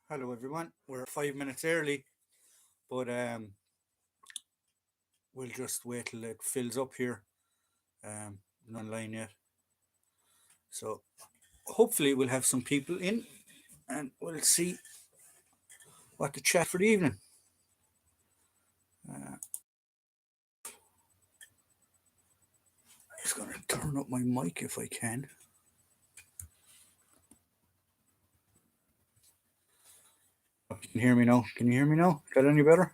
Hello everyone. We're 5 minutes early, but we'll just wait till it fills up here. Not online yet, so hopefully we'll have some people in, and we'll see what to chat for the evening. Just gonna turn up my mic if I can. You can hear me now. Can you hear me now? Got any better?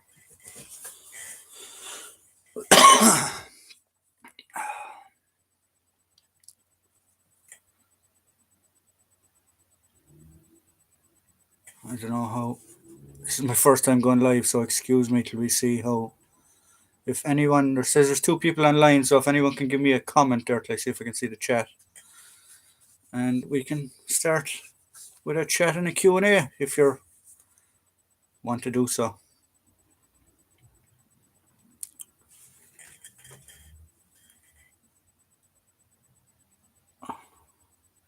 I don't know how. This is my first time going live, so excuse me till we see how. If anyone, there says there's two people online, so if anyone can give me a comment there, let's see if I can see the chat, and we can start with a chat and a Q&A if you want to do so.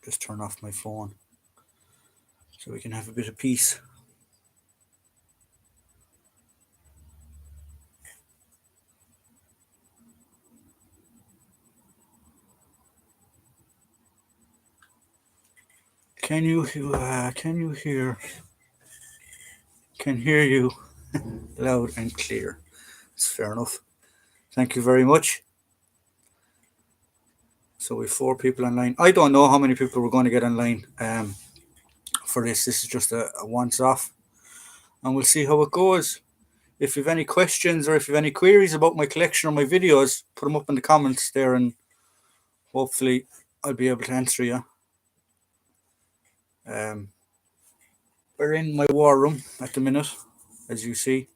Just turn off my phone so we can have a bit of peace. Can you hear? Can hear you loud and clear. It's fair enough. Thank you very much. So we've 4 people online. I don't know how many people we're going to get online for this. This is just a once off, and we'll see how it goes. If you have any questions or if you have any queries about my collection or my videos, put them up in the comments there, and hopefully I'll be able to answer you. We're in my war room at the minute, as you see.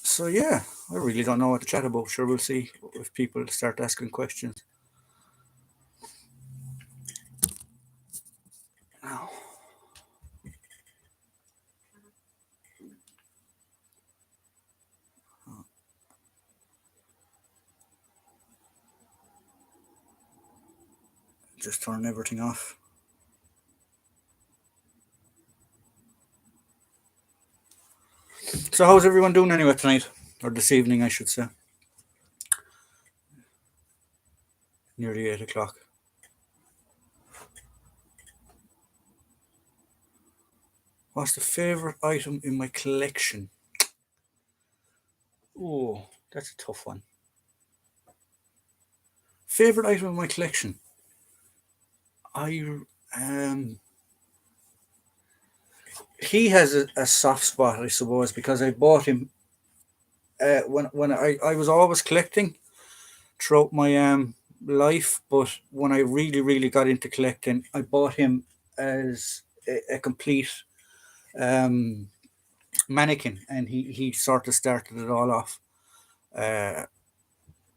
So yeah, I really don't know what to chat about. Sure, we'll see if people start asking questions. Now, just turn everything off. So how's everyone doing anyway tonight? Or this evening, I should say. Nearly 8 o'clock. What's the favourite item in my collection? Oh, that's a tough one. Favourite item in my collection? He has a soft spot, I suppose, because I bought him when I was always collecting throughout my life, but when I really got into collecting, I bought him as a complete mannequin, and he sort of started it all off,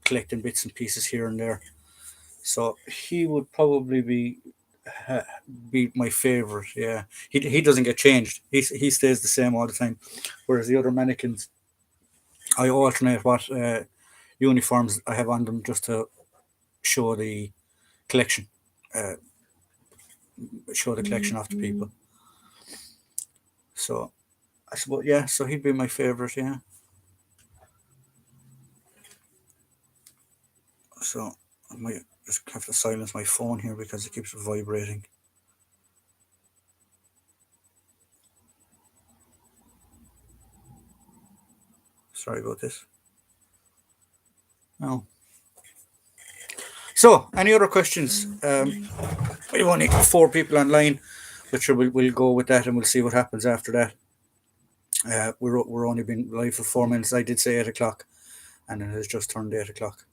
collecting bits and pieces here and there. So he would probably be my favorite. Yeah, he doesn't get changed. He stays the same all the time, whereas the other mannequins, I alternate what uniforms I have on them just to show the collection, uh, off to people. So I suppose, yeah. So he'd be my favorite. Yeah. So I might just have to silence my phone here because it keeps vibrating. Sorry about this. No. So, any other questions? We've only 4 people online, but sure, we'll go with that and we'll see what happens after that. We're only been live for 4 minutes. I did say 8 o'clock, and it has just turned 8 o'clock.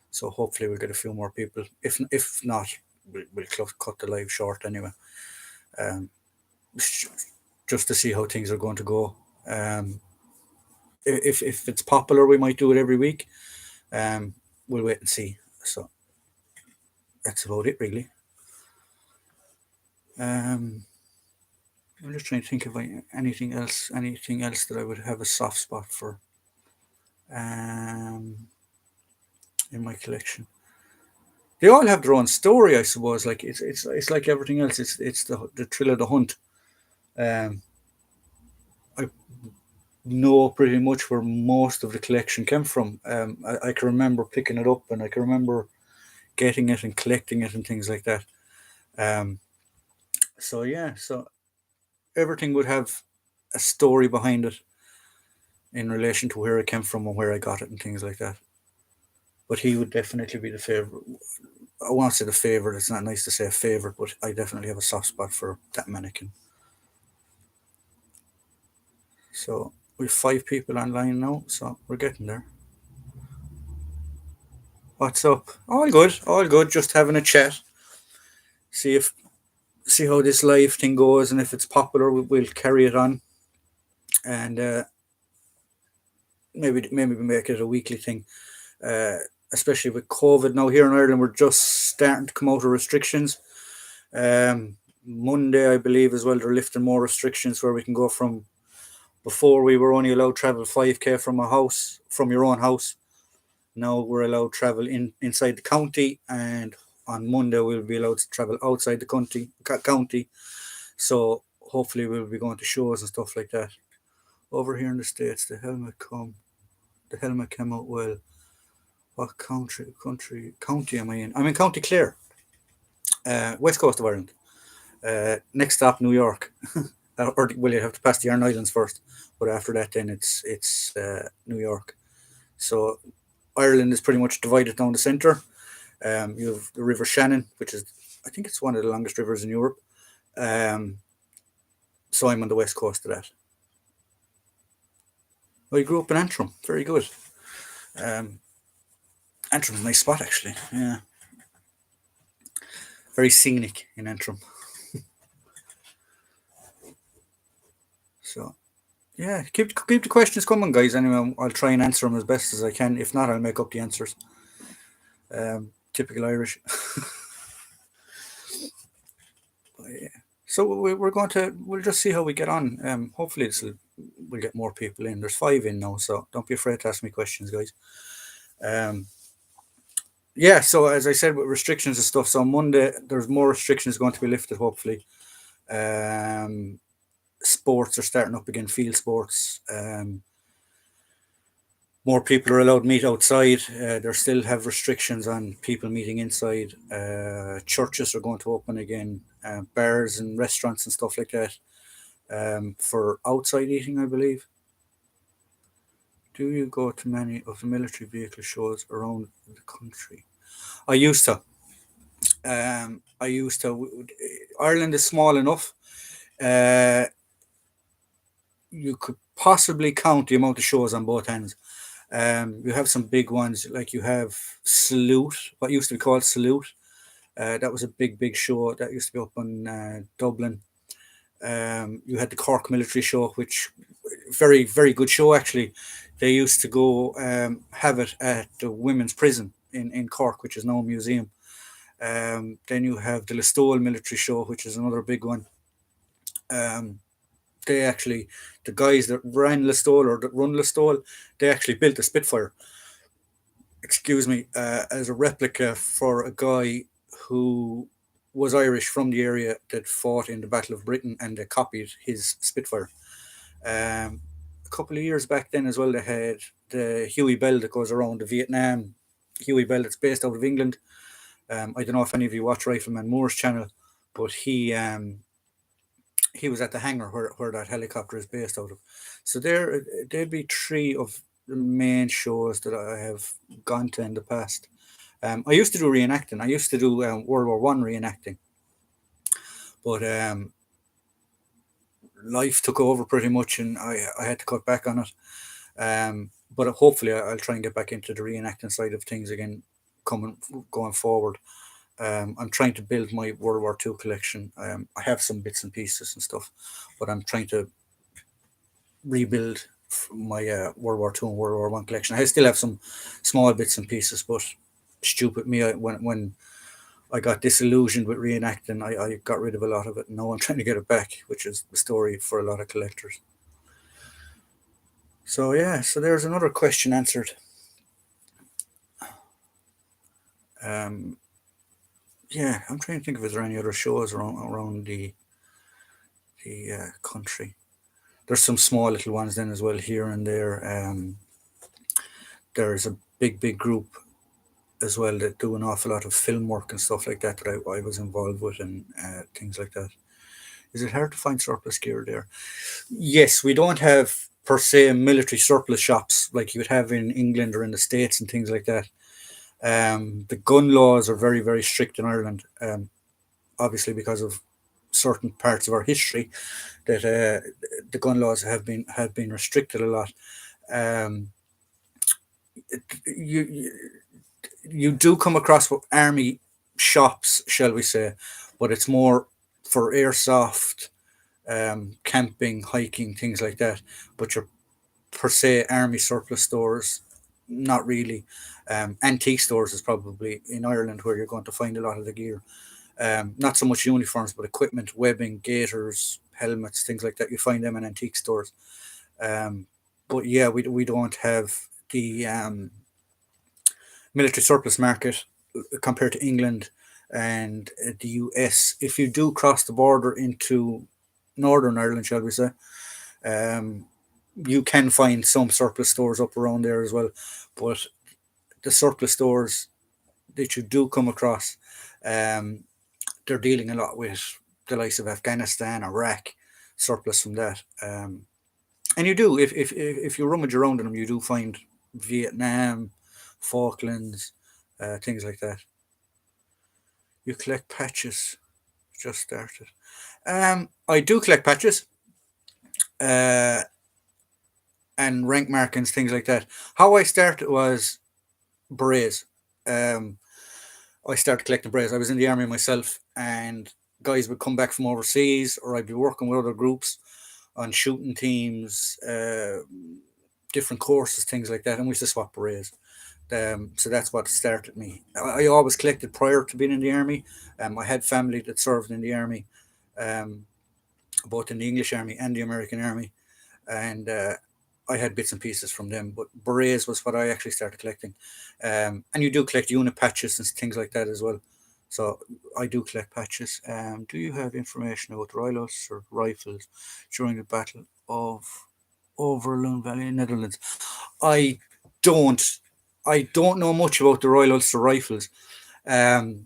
So hopefully we'll get a few more people. If not, we'll cut the live short anyway. Just to see how things are going to go. If it's popular, we might do it every week. We'll wait and see. So that's about it, really. I'm just trying to think of anything else that I would have a soft spot for in my collection. they all have their own story, I suppose. Like it's like everything else. It's the thrill of the hunt. Um, I know pretty much where most of the collection came from. I can remember picking it up, and I can remember getting it and collecting it and things like that. Um, so yeah, so everything would have a story behind it in relation to where it came from and where I got it and things like that. But he would definitely be the favorite. I won't say the favorite. It's not nice to say a favorite, but I definitely have a soft spot for that mannequin. So we've 5 people online now, so we're getting there. What's up? All good, all good. Just having a chat. See if see how this live thing goes, and if it's popular, we'll carry it on, and maybe we make it a weekly thing. Uh, Especially with COVID now here in Ireland, we're just starting to come out of restrictions. Monday, I believe, as well, they're lifting more restrictions where we can go from before we were only allowed to travel 5k from a house, from your own house. Now we're allowed to travel inside the county, and on Monday we'll be allowed to travel outside the county. So hopefully we'll be going to shows and stuff like that. Over here in the States, the helmet came out well. What county am I in? I'm in County Clare, west coast of Ireland. Next stop, New York. Or well, you have to pass the Iron Islands first, but after that, then it's New York. So Ireland is pretty much divided down the centre. You have the River Shannon, which is, I think it's one of the longest rivers in Europe. Um, so I'm on the west coast of that. I grew up in Antrim. Very good. Um, Antrim's a nice spot, actually. Yeah, very scenic in Antrim. So yeah, keep the questions coming, guys. Anyway, I'll try and answer them as best as I can. If not, I'll make up the answers. Typical Irish. But yeah. So we're going to we'll just see how we get on. Hopefully we'll get more people in. There's 5 in now, so don't be afraid to ask me questions, guys. Um, yeah. So as I said, with restrictions and stuff, so on Monday there's more restrictions going to be lifted. Hopefully, um, sports are starting up again. Field sports. More people are allowed to meet outside. They still have restrictions on people meeting inside. Churches are going to open again. Bars and restaurants and stuff like that. For outside eating, I believe. Do you go to many of the military vehicle shows around the country? I used to. I used to. Ireland is small enough. Uh, you could possibly count the amount of shows on both hands. You have some big ones, like you have Salute, what used to be called Salute. That was a big show that used to be up in Dublin. You had the Cork Military Show, which very good show actually. They used to go have it at the women's prison in Cork, which is now a museum. Then you have the Listowel Military Show, which is another big one. Um, they actually, the guys that ran Listowel or that run Listowel, they actually built a Spitfire, excuse me, as a replica for a guy who was Irish from the area that fought in the Battle of Britain, and they copied his Spitfire. A couple of years back then as well, they had the Huey Bell that goes around the Vietnam. Huey Bell that's based out of England. I don't know if any of you watch Rifleman Moore's channel, but he was at the hangar where that helicopter is based out of. So there'd be 3 of the main shows that I have gone to in the past. I used to do reenacting. I used to do World War One reenacting, but life took over pretty much, and I had to cut back on it. But hopefully, I'll try and get back into the reenacting side of things again, going forward. I'm trying to build my World War Two collection. I have some bits and pieces and stuff, but I'm trying to rebuild my World War Two and World War One collection. I still have some small bits and pieces, but stupid me, when I got disillusioned with reenacting, I got rid of a lot of it. And now I'm trying to get it back, which is the story for a lot of collectors. So yeah, so there's another question answered. Um, Yeah, I'm trying to think if there any other shows around the country. There's some small little ones then as well here and there. There's a big group as well that do an awful lot of film work and stuff like that that I was involved with, and things like that. Is it hard to find surplus gear there? Yes, we don't have per se military surplus shops like you would have in England or in the States and things like that. The gun laws are very strict in Ireland, obviously because of certain parts of our history that the gun laws have been restricted a lot. Um, you you do come across army shops, shall we say, but it's more for airsoft, camping, hiking, things like that. But your per se army surplus stores, not really. Antique stores is probably in Ireland where you're going to find a lot of the gear. Not so much uniforms, but equipment, webbing, gaiters, helmets, things like that. You find them in antique stores. Um, but yeah, we don't have the military surplus market compared to England and the US. If you do cross the border into Northern Ireland, shall we say, um, you can find some surplus stores up around there as well. But the surplus stores that you do come across, um, they're dealing a lot with the likes of Afghanistan, Iraq, surplus from that. And you do, if you rummage around in them, you do find Vietnam, Falklands, things like that. You collect patches. Just started. I do collect patches uh, and rank markings, things like that. How I started was berets. Um, I started collecting berets. I was in the army myself, and guys would come back from overseas, or I'd be working with other groups on shooting teams, different courses, things like that, and we used to swap berets. So that's what started me. I always collected prior to being in the army. I had family that served in the army, um, both in the English army and the American army, and I had bits and pieces from them. But berets was what I actually started collecting, and you do collect unit patches and things like that as well. So I do collect patches. Do you have information about Rylos or rifles during the Battle of Overloon Valley, Netherlands? I don't. I don't know much about the Royal Ulster Rifles um,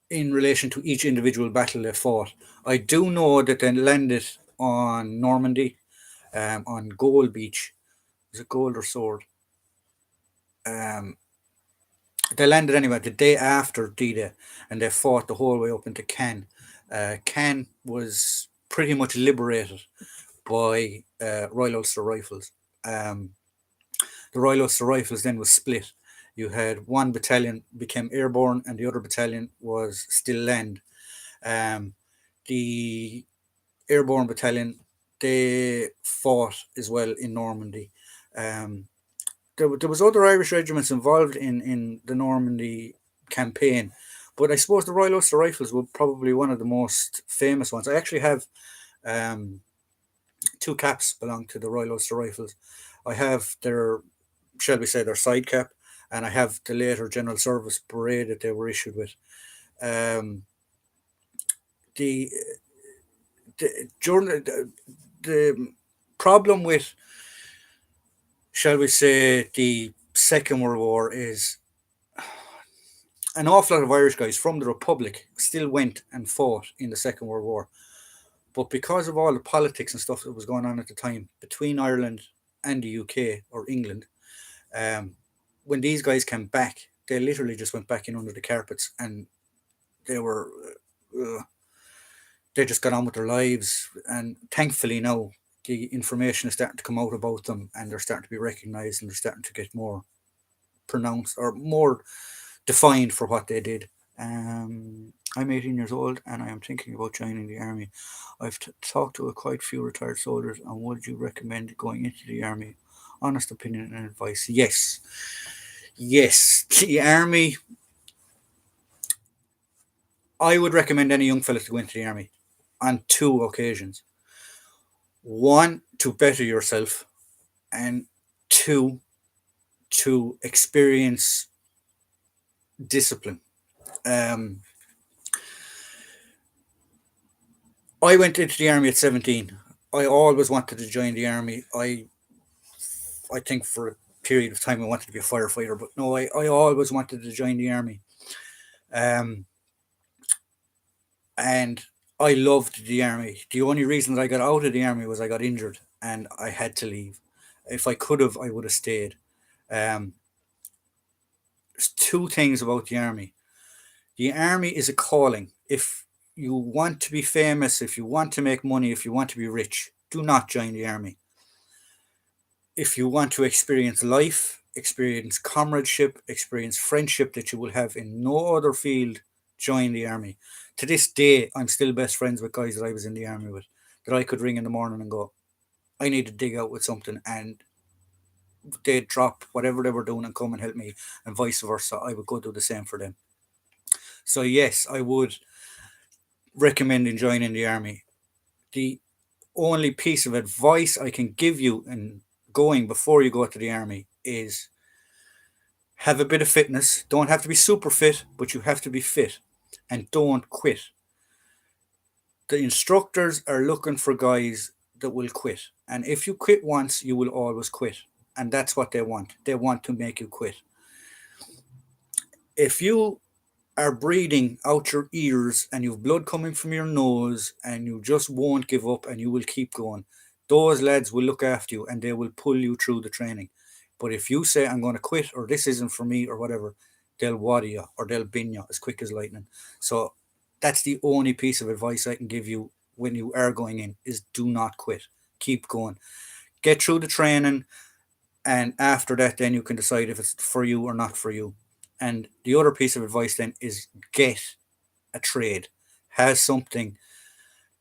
in relation to each individual battle they fought. I do know that they landed on Normandy, on Gold Beach. Was it Gold or Sword? Um, they landed anyway the day after D-Day, and they fought the whole way up into Caen. Caen was pretty much liberated by Royal Ulster Rifles. Um, the Royal Ulster Rifles then was split. You had one battalion became airborne, and the other battalion was still land. Um, the airborne battalion they fought as well in Normandy. Um, there was other Irish regiments involved in the Normandy campaign, but I suppose the Royal Ulster Rifles were probably one of the most famous ones. I actually have um, two caps belong to the Royal Ulster Rifles. I have their, shall we say, their side cap, and I have the later General Service beret that they were issued with. Um, the, during the problem with, shall we say, the Second World War is an awful lot of Irish guys from the Republic still went and fought in the Second World War. But because of all the politics and stuff that was going on at the time between Ireland and the UK or England, um, when these guys came back, they literally just went back in under the carpets, and they were uh, they just got on with their lives. And thankfully now the information is starting to come out about them, and they're starting to be recognised, and they're starting to get more pronounced or more defined for what they did. I'm 18 years old and I am thinking about joining the army. I've talked to a quite few retired soldiers, and would you recommend going into the army? Honest opinion and advice. Yes. Yes. The army, I would recommend any young fella to go into the army on two occasions. One, to better yourself, and two, to experience discipline. Um, I went into the army at 17. I always wanted to join the army. I think for a period of time I wanted to be a firefighter, but no, I always wanted to join the army. Um, and I loved the army. The only reason that I got out of the army was I got injured and I had to leave. If I could have, I would have stayed. Um, there's two things about the army. The army is a calling. If you want to be famous, if you want to make money, if you want to be rich, do not join the army. If you want to experience life, experience comradeship, experience friendship that you will have in no other field, join the army. To this day, I'm still best friends with guys that I was in the army with, that I could ring in the morning and go, I need to dig out with something, and they'd drop whatever they were doing and come and help me, and vice versa. I would go do the same for them. So, yes, I would recommend joining the army. The only piece of advice I can give you in going before you go to the army is have a bit of fitness. Don't have to be super fit, but you have to be fit. And don't quit. The instructors are looking for guys that will quit. And if you quit once, you will always quit. And that's what they want. They want to make you quit. If you are breathing out your ears and you've blood coming from your nose and you just won't give up and you will keep going, those lads will look after you and they will pull you through the training. But if you say, I'm going to quit or this isn't for me or whatever, they'll wad you or they'll bin you as quick as lightning. So that's the only piece of advice I can give you when you are going in is do not quit. Keep going. Get through the training, and after that then you can decide if it's for you or not for you. And the other piece of advice then is get a trade, has something.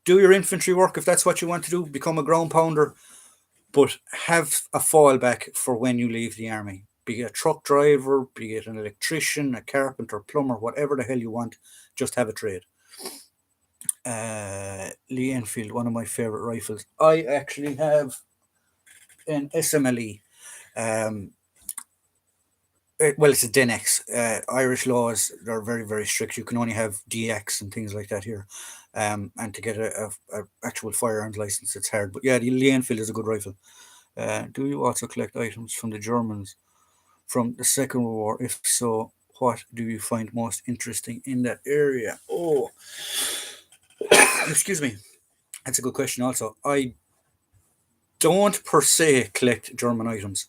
Do your infantry work if that's what you want to do, become a ground pounder, but have a fallback for when you leave the army. Be it a truck driver, be it an electrician, a carpenter, plumber, whatever the hell you want, just have a trade. Lee Enfield, one of my favorite rifles. I actually have an SMLE. Um, well, it's a DNX. Irish laws are very, very strict. You can only have DX and things like that here. And to get a actual firearms license, it's hard. But yeah, the Lee Enfield is a good rifle. Do you also collect items from the Germans from the Second World War? If so, what do you find most interesting in that area? Oh, excuse me. That's a good question. Also, I don't per se collect German items.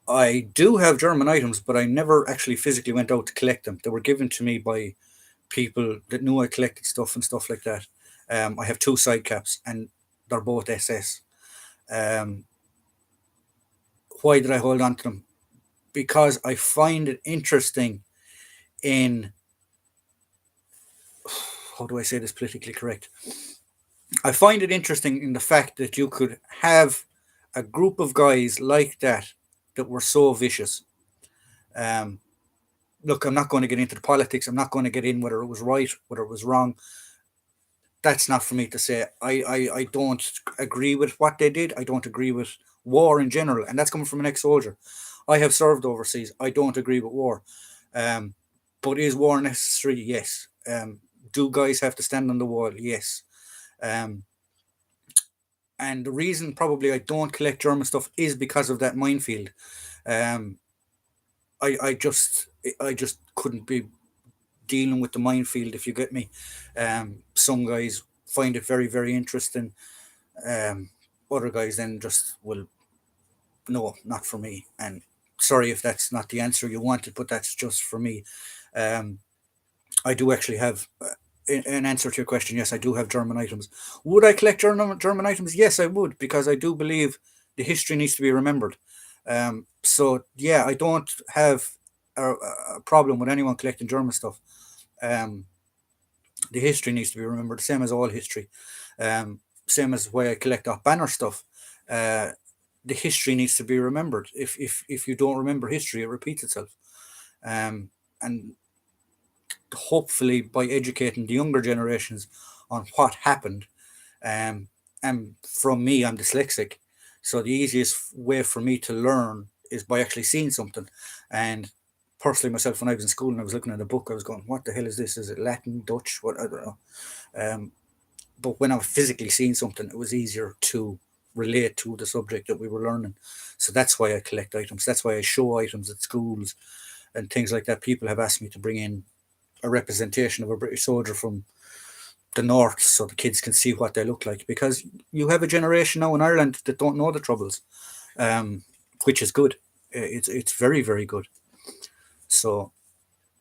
I do have German items, but I never actually physically went out to collect them. They were given to me by people that knew I collected stuff and stuff like that. I have two side caps, and they're both SS. Um, why did I hold on to them? Because I find it interesting in, how do I say this politically correct? I find it interesting in the fact that you could have a group of guys like that were so vicious. Um, Look, I'm not going to get into the politics. I'm not going to get in whether it was right, whether it was wrong. That's not for me to say. I don't agree with what they did. I don't agree with war in general. And that's coming from an ex soldier. I have served overseas. I don't agree with war. Um, but is war necessary? Yes. Do guys have to stand on the wall? Yes. Um, and the reason probably I don't collect German stuff is because of that minefield. Um, I just couldn't be dealing with the minefield, if you get me. Some guys find it very, very interesting. Um, Other guys then just will, no, not for me. And sorry if that's not the answer you wanted, but that's just for me. Um, I do actually have an answer to your question. Yes, I do have German items. Would I collect German items? Yes, I would, because I do believe the history needs to be remembered. So yeah, I don't have a problem with anyone collecting German stuff. Um, the history needs to be remembered, same as all history. Same as why I collect off banner stuff. Uh, the history needs to be remembered. If you don't remember history, it repeats itself. And hopefully, by educating the younger generations on what happened, um, and from me, I'm dyslexic, so the easiest way for me to learn is by actually seeing something, and personally myself, when I was in school and I was looking at a book, I was going, "What the hell is this? Is it Latin, Dutch? What, I don't know." But when I was physically seeing something, it was easier to relate to the subject that we were learning. So that's why I collect items. That's why I show items at schools and things like that. People have asked me to bring in a representation of a British soldier from the north so the kids can see what they look like, because you have a generation now in Ireland that don't know the troubles, um, which is good. It's very, very good. So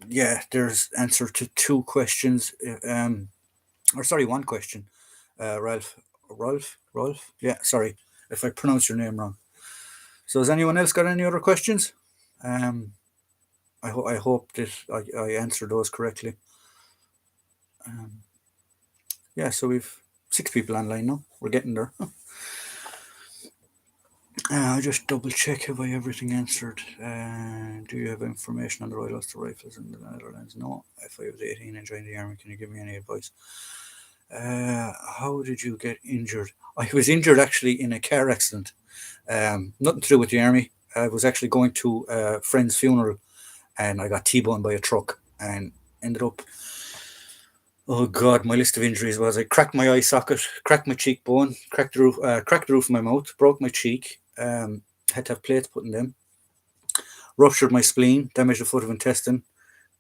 yeah, there's answer to two questions. Or sorry, one question. Ralph. Yeah, sorry if I pronounce your name wrong. So has anyone else got any other questions? Um, I hope that I answered those correctly. Um, yeah, so we've 6 people online now. We're getting there. I'll just double check, have I everything answered? Do you have information on the Royal Ulster Rifles in the Netherlands? No. If I was 18 and joined the army, can you give me any advice? How did you get injured? I was injured actually in a car accident. Nothing to do with the army. I was actually going to a friend's funeral and I got T-boned by a truck and ended up. Oh God, my list of injuries was I cracked my eye socket, cracked my cheekbone, cracked the roof of my mouth, broke my cheek, had to have plates put in them, ruptured my spleen, damaged the foot of intestine,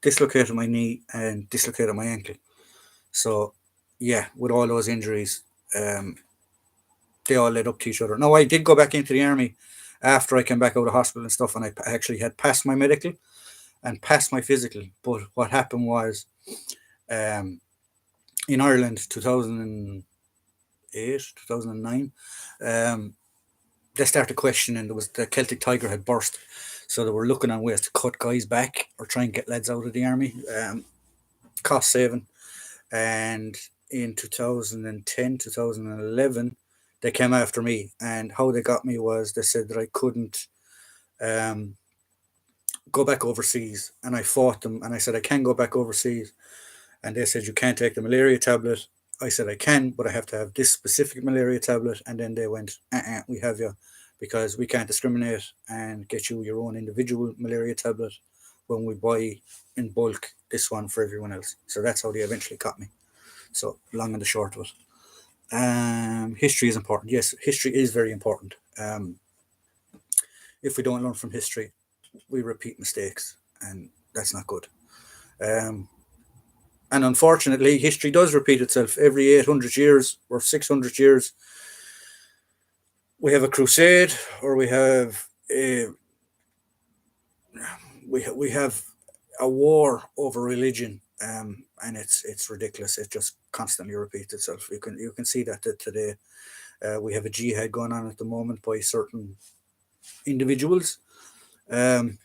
dislocated my knee, and dislocated my ankle. So, yeah, with all those injuries, um, they all led up to each other. Now, I did go back into the army after I came back out of hospital and stuff, and I actually had passed my medical and passed my physical. But what happened was, um, in Ireland, 2008, 2009, they started questioning. There was the Celtic Tiger had burst, so they were looking on ways to cut guys back or try and get lads out of the army, cost saving. And in 2010, 2011, they came after me, and how they got me was they said that I couldn't um, go back overseas, and I fought them, and I said I can go back overseas, and they said you can't take the malaria tablet. I said I can, but I have to have this specific malaria tablet, and then they went, we have you, because we can't discriminate and get you your own individual malaria tablet when we buy in bulk this one for everyone else. So that's how they eventually got me. So long and the short of it. History is important. Yes, history is very important. If we don't learn from history, we repeat mistakes, and that's not good. Um, and unfortunately, history does repeat itself every 800 years or 600 years. We have a crusade, or we have a war over religion, and it's ridiculous. It just constantly repeats itself. You can see that today. We have a jihad going on at the moment by certain individuals, um,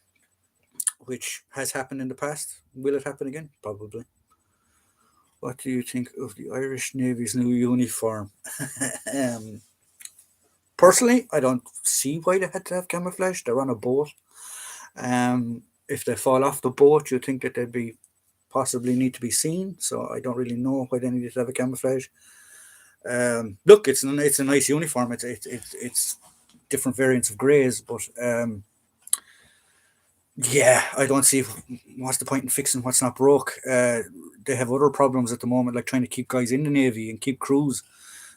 which has happened in the past. Will it happen again? Probably. What do you think of the Irish Navy's new uniform? um, Personally, I don't see why they had to have camouflage. They're on a boat. If they fall off the boat, you think that they'd be possibly need to be seen. So I don't really know why they needed to have a camouflage. Look, it's a nice uniform. It's different variants of greys, but yeah, I don't see what's the point in fixing what's not broke. They have other problems at the moment, like trying to keep guys in the navy and keep crews.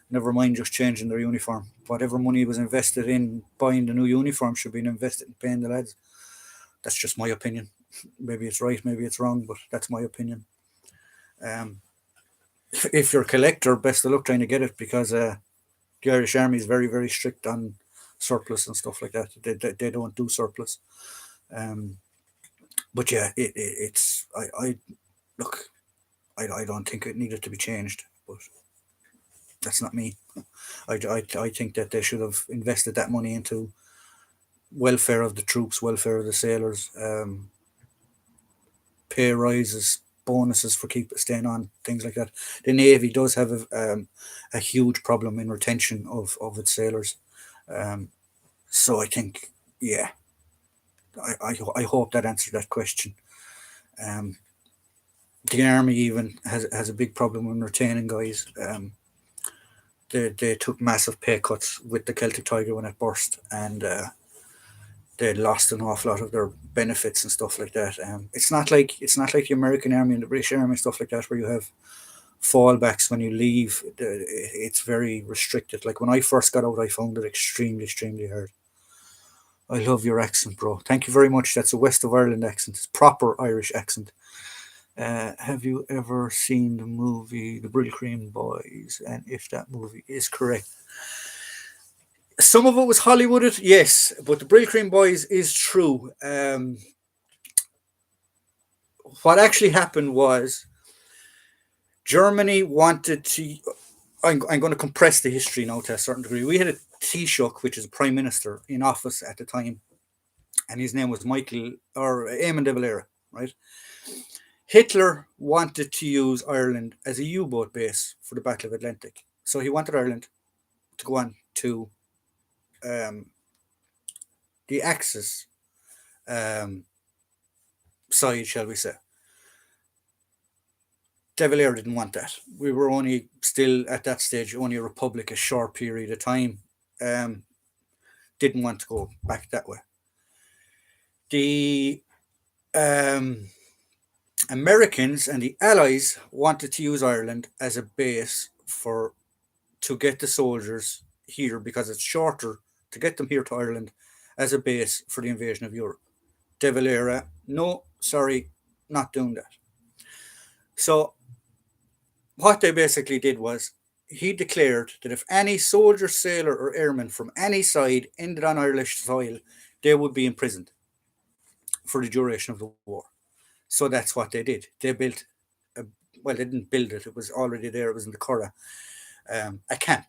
Never mind just changing their uniform. Whatever money was invested in buying the new uniform should be invested in paying the lads. That's just my opinion. Maybe it's right, maybe it's wrong, but that's my opinion. Um, if you're a collector, best of luck trying to get it, because the Irish Army is very, very strict on surplus and stuff like that. They don't do surplus. Um, but yeah, it's I look. I don't think it needed to be changed, but that's not me. I think that they should have invested that money into welfare of the troops, welfare of the sailors, pay rises, bonuses for keep staying on, things like that. The Navy does have a huge problem in retention of its sailors. Um, so I think, yeah, I hope that answered that question. Um, the army even has a big problem in retaining guys. They took massive pay cuts with the Celtic Tiger when it burst, and they lost an awful lot of their benefits and stuff like that. It's not like the American Army and the British Army and stuff like that, where you have fallbacks when you leave. It's very restricted. Like when I first got out, I found it extremely, extremely hard. I love your accent, bro. Thank you very much. That's a West of Ireland accent. It's proper Irish accent. Have you ever seen the movie The Brill Cream Boys? And if that movie is correct, some of it was Hollywooded, yes, but The Brill Cream Boys is true. What actually happened was Germany wanted to. I'm going to compress the history now to a certain degree. We had a Taoiseach, which is a prime minister in office at the time, and his name was Michael or Eamon de Valera, right? Hitler wanted to use Ireland as a U-boat base for the Battle of Atlantic, so he wanted Ireland to go on to um, the Axis um, side, shall we say. De Valera didn't want that. We were only still at that stage, only a republic, a short period of time. Um, didn't want to go back that way. The um, Americans and the Allies wanted to use Ireland as a base to get the soldiers here, because it's shorter to get them here to Ireland as a base for the invasion of Europe. De Valera, no, sorry, not doing that. So what they basically did was he declared that if any soldier, sailor, or airman from any side ended on Irish soil, they would be imprisoned for the duration of the war. So that's what they did. They built, well, they didn't build it, it was already there, it was in the Curragh, a camp.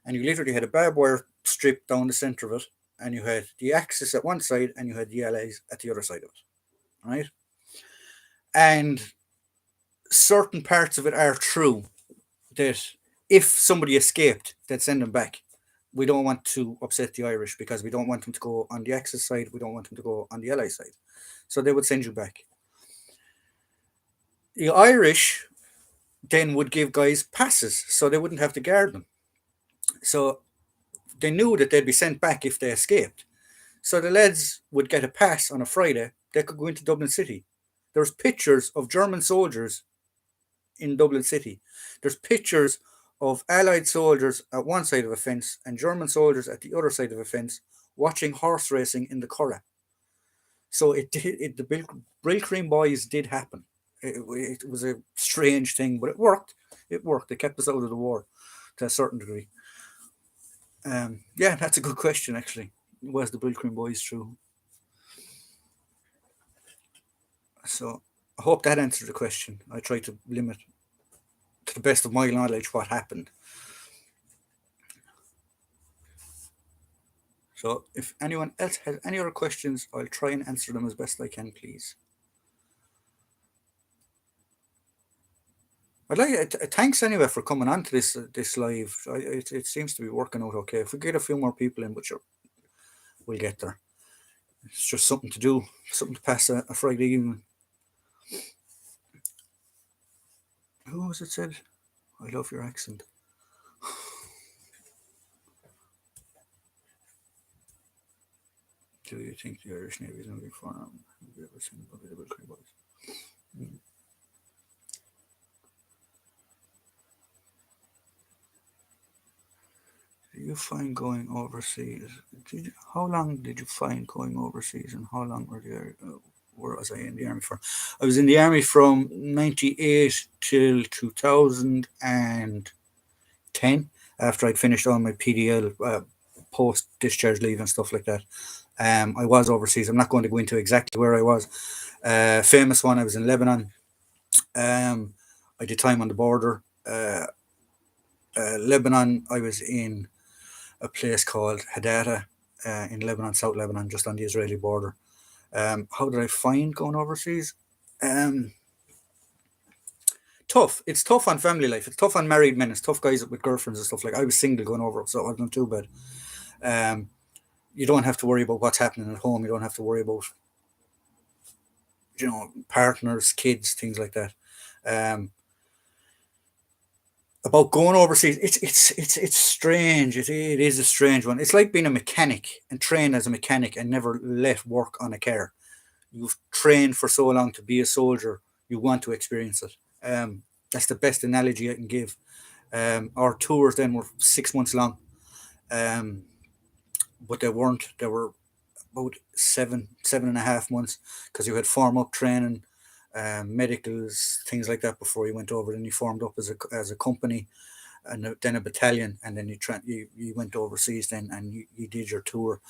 And you literally had a barbed wire strip down the centre of it, and you had the Axis at one side, and you had the Allies at the other side of it, right? And certain parts of it are true, that if somebody escaped, they'd send them back. We don't want to upset the Irish because we don't want them to go on the Axis side, we don't want them to go on the Ally side. So they would send you back. The Irish then would give guys passes so they wouldn't have to guard them. So they knew that they'd be sent back if they escaped. So the lads would get a pass on a Friday, they could go into Dublin City. There's pictures of German soldiers in Dublin City. There's pictures of Allied soldiers at one side of a fence and German soldiers at the other side of a fence watching horse racing in the Curragh. So the Brill Cream Boys did happen. It was a strange thing, but it worked. It worked. It kept us out of the war to a certain degree. Yeah, that's a good question, actually. Was the Brill Cream Boys true? So I hope that answered the question. I try to limit, to the best of my knowledge, what happened. So if anyone else has any other questions, I'll try and answer them as best I can, please. I'd like thanks anyway for coming on to this live. It seems to be working out okay. If we get a few more people in, but sure, we'll get there. It's just something to do, something to pass a Friday evening. Who was it said? I love your accent. Do you think the Irish Navy is moving forward? Have you ever seen the Brill Cream Boys? Do you find going overseas? How long did you find going overseas, and how long where was I in the army for? I was in the army from 98 till 2010, after I'd finished all my PDL, post discharge leave and stuff like that. I was overseas. I'm not going to go into exactly where I was. Famous one, I was in Lebanon. I did time on the border. Lebanon, I was in a place called Hadata in Lebanon, South Lebanon, just on the Israeli border. How did I find going overseas? Tough. It's tough on family life. It's tough on married men. It's tough guys with girlfriends and stuff. Like, I was single going over, so it wasn't too bad. You don't have to worry about what's happening at home. You don't have to worry about, partners, kids, things like that. About going overseas, it's strange. It is a strange one. It's like being a mechanic and trained as a mechanic and never let work on a car. You've trained for so long to be a soldier, you want to experience it. That's the best analogy I can give. Our tours then were 6 months long, um, but they weren't. They were about 7.5 months, because you had form up training, medicals, things like that before you went over. Then you formed up as a company, and then a battalion, and then you went overseas then, and you did your tour.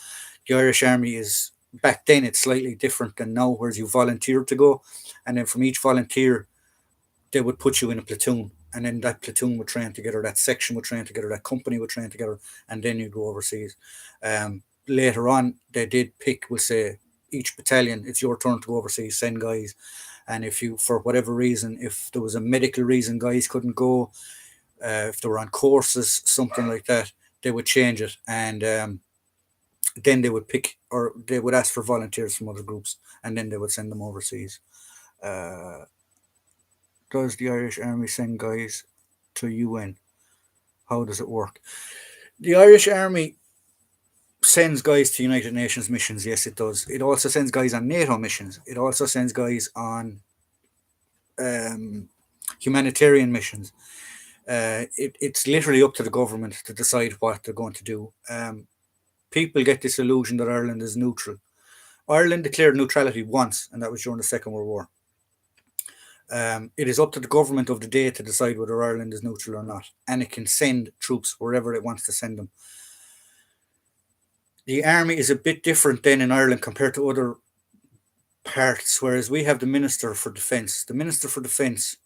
The Irish Army is, back then it's slightly different than now, whereas you volunteered to go, and then from each volunteer they would put you in a platoon, and then that platoon would train together, that section would train together, that company would train together, and then you go overseas. Later on, they did pick, we'll say, each battalion, it's your turn to go overseas, send guys. And if you, for whatever reason, if there was a medical reason guys couldn't go, if they were on courses, something like that, they would change it, and then they would pick, or they would ask for volunteers from other groups, and then they would send them overseas. Uh, does the Irish Army send guys to UN? How does it work? The Irish Army sends guys to United Nations missions. Yes, it does. It also sends guys on NATO missions. It also sends guys on um, humanitarian missions. It's literally up to the government to decide what they're going to do. People get this illusion that Ireland is neutral. Ireland declared neutrality once, and that was during the Second World War. It is up to the government of the day to decide whether Ireland is neutral or not, and it can send troops wherever it wants to send them. The army is a bit different then in Ireland compared to other parts, whereas we have the Minister for Defence. The Minister for Defence,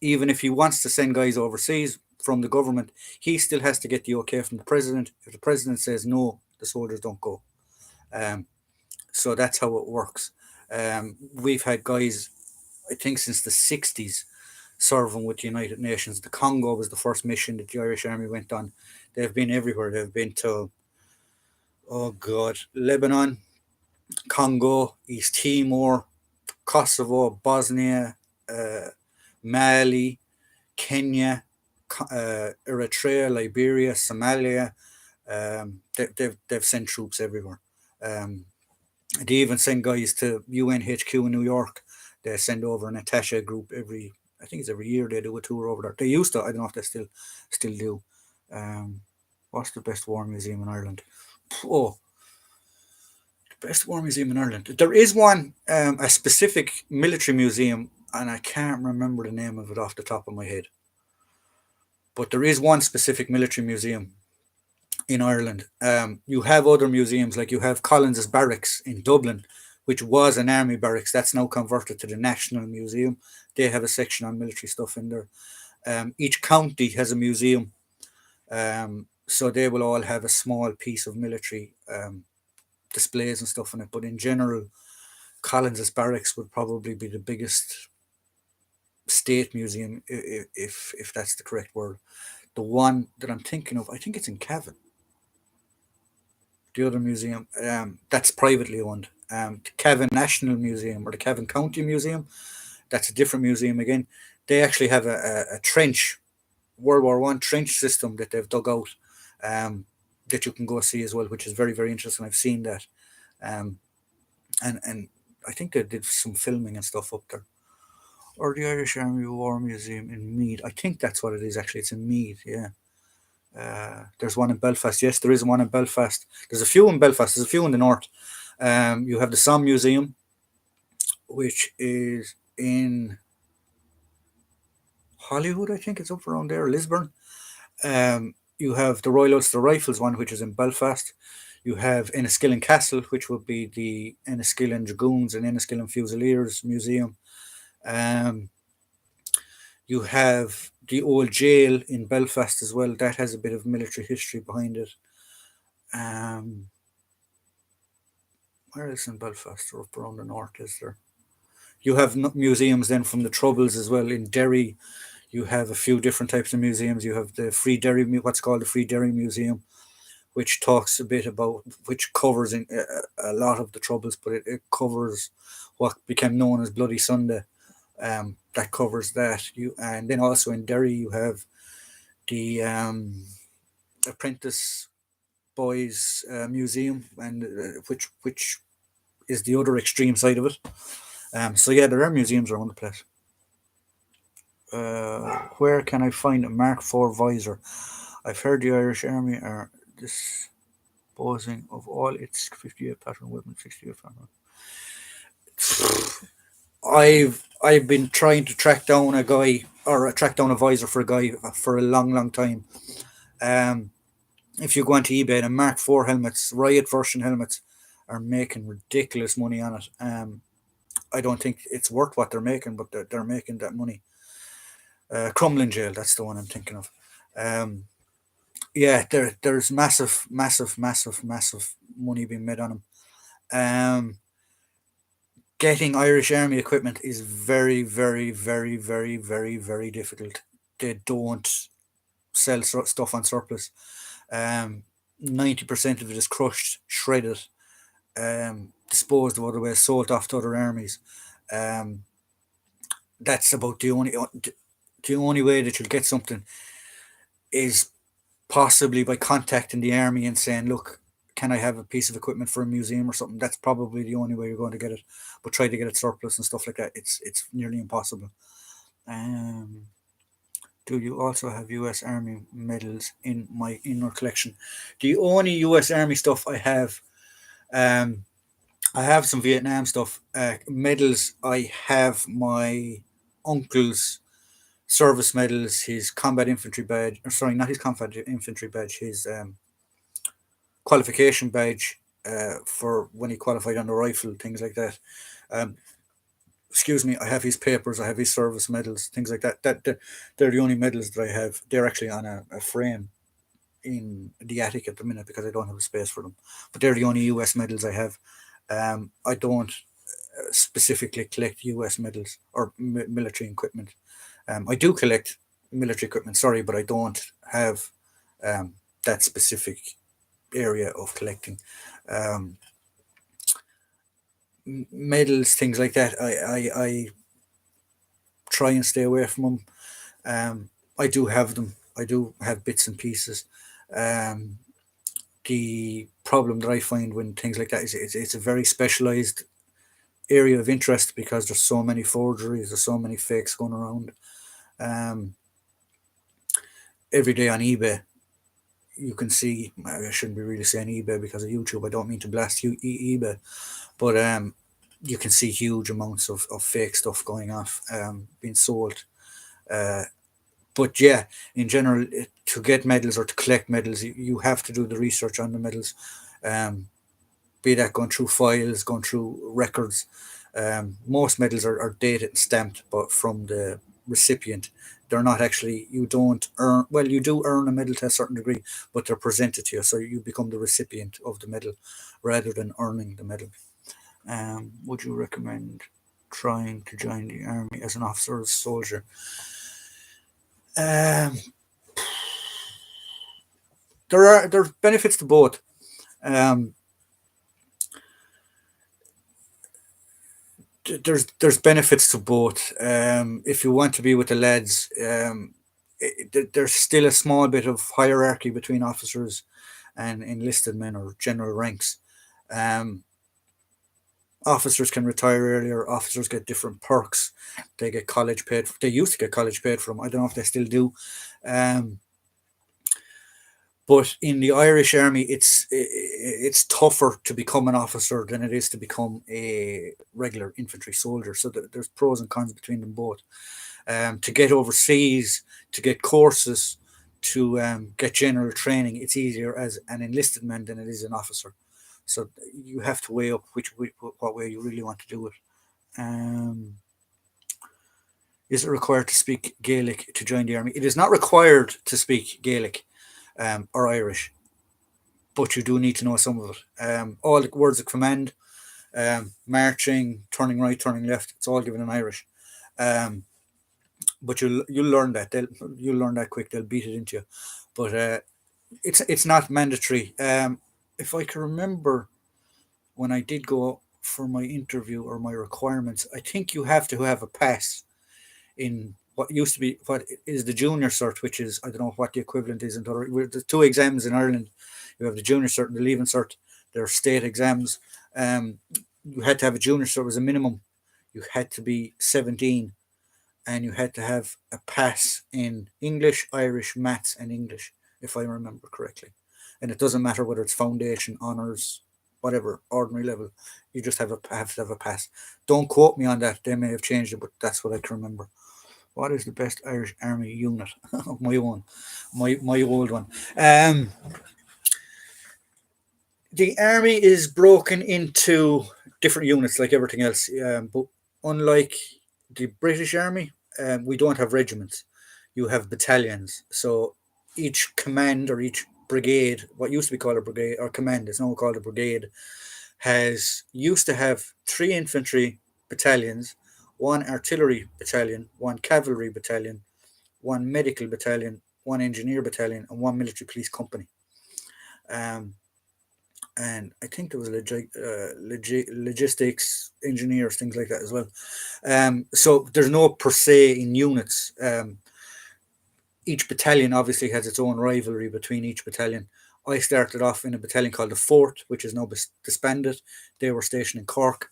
even if he wants to send guys overseas from the government, he still has to get the okay from the President. If the President says no, the soldiers don't go. Um, so that's how it works. We've had guys, I think, since the 60s serving with the United Nations. The Congo was the first mission that the Irish Army went on. They've been everywhere. They've been to, oh God, Lebanon, Congo, East Timor, Kosovo, Bosnia, uh, Mali, Kenya, Eritrea, Liberia, Somalia. They've sent troops everywhere. They even send guys to UNHQ in New York. They send over an attaché group I think it's every year they do a tour over there. They used to, I don't know if they still do. What's the best war museum in Ireland? Oh, the best war museum in Ireland. There is one, a specific military museum, and I can't remember the name of it off the top of my head. But there is one specific military museum in Ireland. You have other museums, like you have Collins's Barracks in Dublin, which was an army barracks. That's now converted to the National Museum. They have a section on military stuff in there. Each county has a museum, so they will all have a small piece of military displays and stuff in it. But in general, Collins's Barracks would probably be the biggest state museum, if that's the correct word. The one that I'm thinking of, I think it's in Cavan. The other museum, that's privately owned. The Cavan National Museum or the Cavan County Museum, that's a different museum again. They actually have a trench, World War One trench system that they've dug out, that you can go see as well, which is very, very interesting. I've seen that, um, and I think they did some filming and stuff up there. Or the Irish Army War Museum in Meath. I think that's what it is. Actually, it's in Meath. Yeah. There's one in Belfast. Yes, there is one in Belfast. There's a few in Belfast. There's a few in the north. You have the Somme Museum, which is in Hollywood. I think it's up around there, Lisburn. You have the Royal Ulster Rifles one, which is in Belfast. You have Enniskillen Castle, which would be the Enniskillen Dragoons and Enniskillen Fusiliers Museum. Um, you have the old jail in Belfast as well. That has a bit of military history behind it. Um, where else in Belfast or up around the north is there? You have museums then from the Troubles as well in Derry. You have a few different types of museums. You have the Free Derry, what's called the Free Derry Museum, which talks a bit about, which covers a lot of the Troubles, but it covers what became known as Bloody Sunday. That covers that. And then also in Derry, you have the apprentice boys museum, and which is the other extreme side of it. So yeah, there are museums around the place. Where can I find a Mark IV visor? I've heard the Irish Army are disposing of all its 58 pattern weapons, 68 pattern. I've been trying to track down a guy, or track down a visor for a guy for a long, long time. Um, if you go onto eBay, the Mark IV helmets, Riot version helmets, are making ridiculous money on it. I don't think it's worth what they're making, but they're making that money. Crumlin Jail, that's the one I'm thinking of. Um, yeah, there's massive, massive, massive, massive money being made on them. Um, Getting Irish Army equipment is very, very, very, very, very, very difficult. They don't sell stuff on surplus. 90% of it is crushed, shredded, disposed of other ways, sold off to other armies. Um, that's about the only way that you'll get something is possibly by contacting the army and saying, "Look, can I have a piece of equipment for a museum or something?" That's probably the only way you're going to get it. But try to get it surplus and stuff like that, it's nearly impossible. Um, do you also have U.S. Army medals in your collection? The only U.S. Army stuff I have, um, I have some Vietnam stuff. Medals, I have my uncle's service medals, his combat infantry badge, or sorry, not his combat infantry badge, his qualification badge for when he qualified on the rifle, things like that. Um, excuse me, I have his papers, I have his service medals, things like that. They're the only medals that I have. They're actually on a frame in the attic at the minute because I don't have a space for them. But they're the only US medals I have. I don't specifically collect US medals or military equipment. I do collect military equipment, sorry, but I don't have that specific area of collecting. Um, Medals, things like that, I try and stay away from them. I do have them. I do have bits and pieces. Um, the problem that I find when things like that is it's a very specialized area of interest because there's so many forgeries, there's so many fakes going around. Um, every day on eBay, you can see. I shouldn't be really saying eBay because of YouTube. I don't mean to blast eBay, but you can see huge amounts of fake stuff going off, being sold. Uh, but yeah, in general, to get medals or to collect medals, you have to do the research on the medals. Um, be that going through files, going through records. Most medals are dated and stamped, but from the recipient. They're not actually, you don't earn, well, you do earn a medal to a certain degree, but they're presented to you. So you become the recipient of the medal rather than earning the medal. Would you recommend trying to join the army as an officer or soldier? Um, there's benefits to both. Um, there's benefits to both. If you want to be with the lads, there's still a small bit of hierarchy between officers and enlisted men or general ranks. Um, Officers can retire earlier. Officers get different perks. They get college paid. They used to get college paid from. I don't know if they still do. Um, but in the Irish Army, it's tougher to become an officer than it is to become a regular infantry soldier. So there's pros and cons between them both. To get overseas, to get courses, to get general training, it's easier as an enlisted man than it is an officer. So you have to weigh up what way you really want to do it. Um, is it required to speak Gaelic to join the army? It is not required to speak Gaelic or Irish, but you do need to know some of it. All the words of command, marching, turning right, turning left, it's all given in Irish. Um, but you'll learn that. You'll learn that quick. They'll beat it into you. But it's not mandatory. If I can remember, when I did go for my interview or my requirements, I think you have to have a pass in what used to be what is the junior cert, which is I don't know what the equivalent is in other. The two exams in Ireland. You have the junior cert and the leaving cert. They're state exams. Um, you had to have a junior cert was a minimum. You had to be 17, and you had to have a pass in English, Irish, maths, and English, if I remember correctly. And it doesn't matter whether it's foundation, honors, whatever, ordinary level. You just have to have a pass. Don't quote me on that. They may have changed it, but that's what I can remember. What is the best Irish Army unit? My own, my old one. Um, the army is broken into different units, like everything else. But unlike the British Army, we don't have regiments. You have battalions. So each command or each brigade, what used to be called a brigade or command, is now called a brigade, has used to have three infantry battalions, one artillery battalion, one cavalry battalion, one medical battalion, one engineer battalion, and one military police company. Um, and I think there was logistics engineers, things like that as well. So there's no per se in units. Each battalion obviously has its own rivalry between each battalion. I started off in a battalion called the Fourth, which is now disbanded. They were stationed in Cork.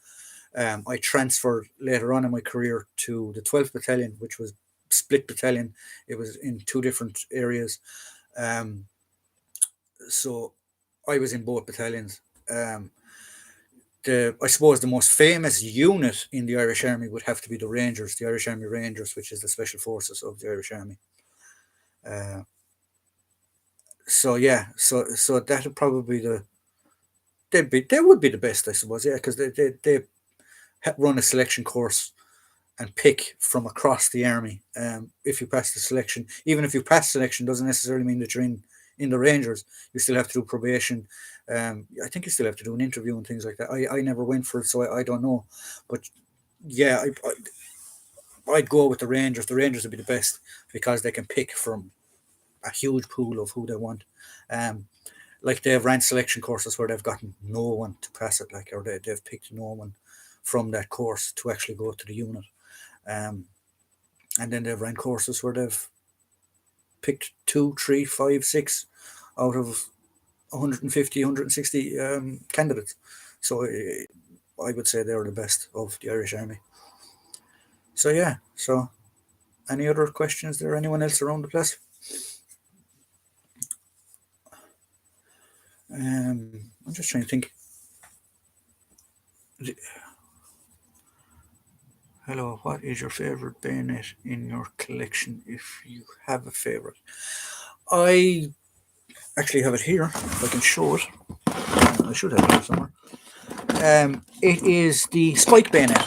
I transferred later on in my career to the 12th Battalion, which was split battalion. It was in two different areas. Um, so I was in both battalions. I suppose the most famous unit in the Irish Army would have to be the Rangers, the Irish Army Rangers, which is the special forces of the Irish Army. Uh, so that would probably they would be the best, I suppose, yeah, because they run a selection course and pick from across the army. If you pass the selection, even if you pass selection, doesn't necessarily mean that you're in the Rangers. You still have to do probation. I think you still have to do an interview and things like that. I never went for it, so I don't know. But yeah, I'd go with the Rangers. The Rangers would be the best because they can pick from a huge pool of who they want. Um, like they've ran selection courses where they've gotten no one to pass it, like, or they've picked no one from that course to actually go to the unit. Um, and then they've ran courses where they've picked two, three, five, six out of 150, 160 candidates. So I would say they're the best of the Irish Army. So yeah, so any other questions there? Anyone else around the place? I'm just trying to think. Hello, what is your favorite bayonet in your collection if you have a favorite? I actually have it here, if I can show it. I should have it here somewhere. It is the spike bayonet.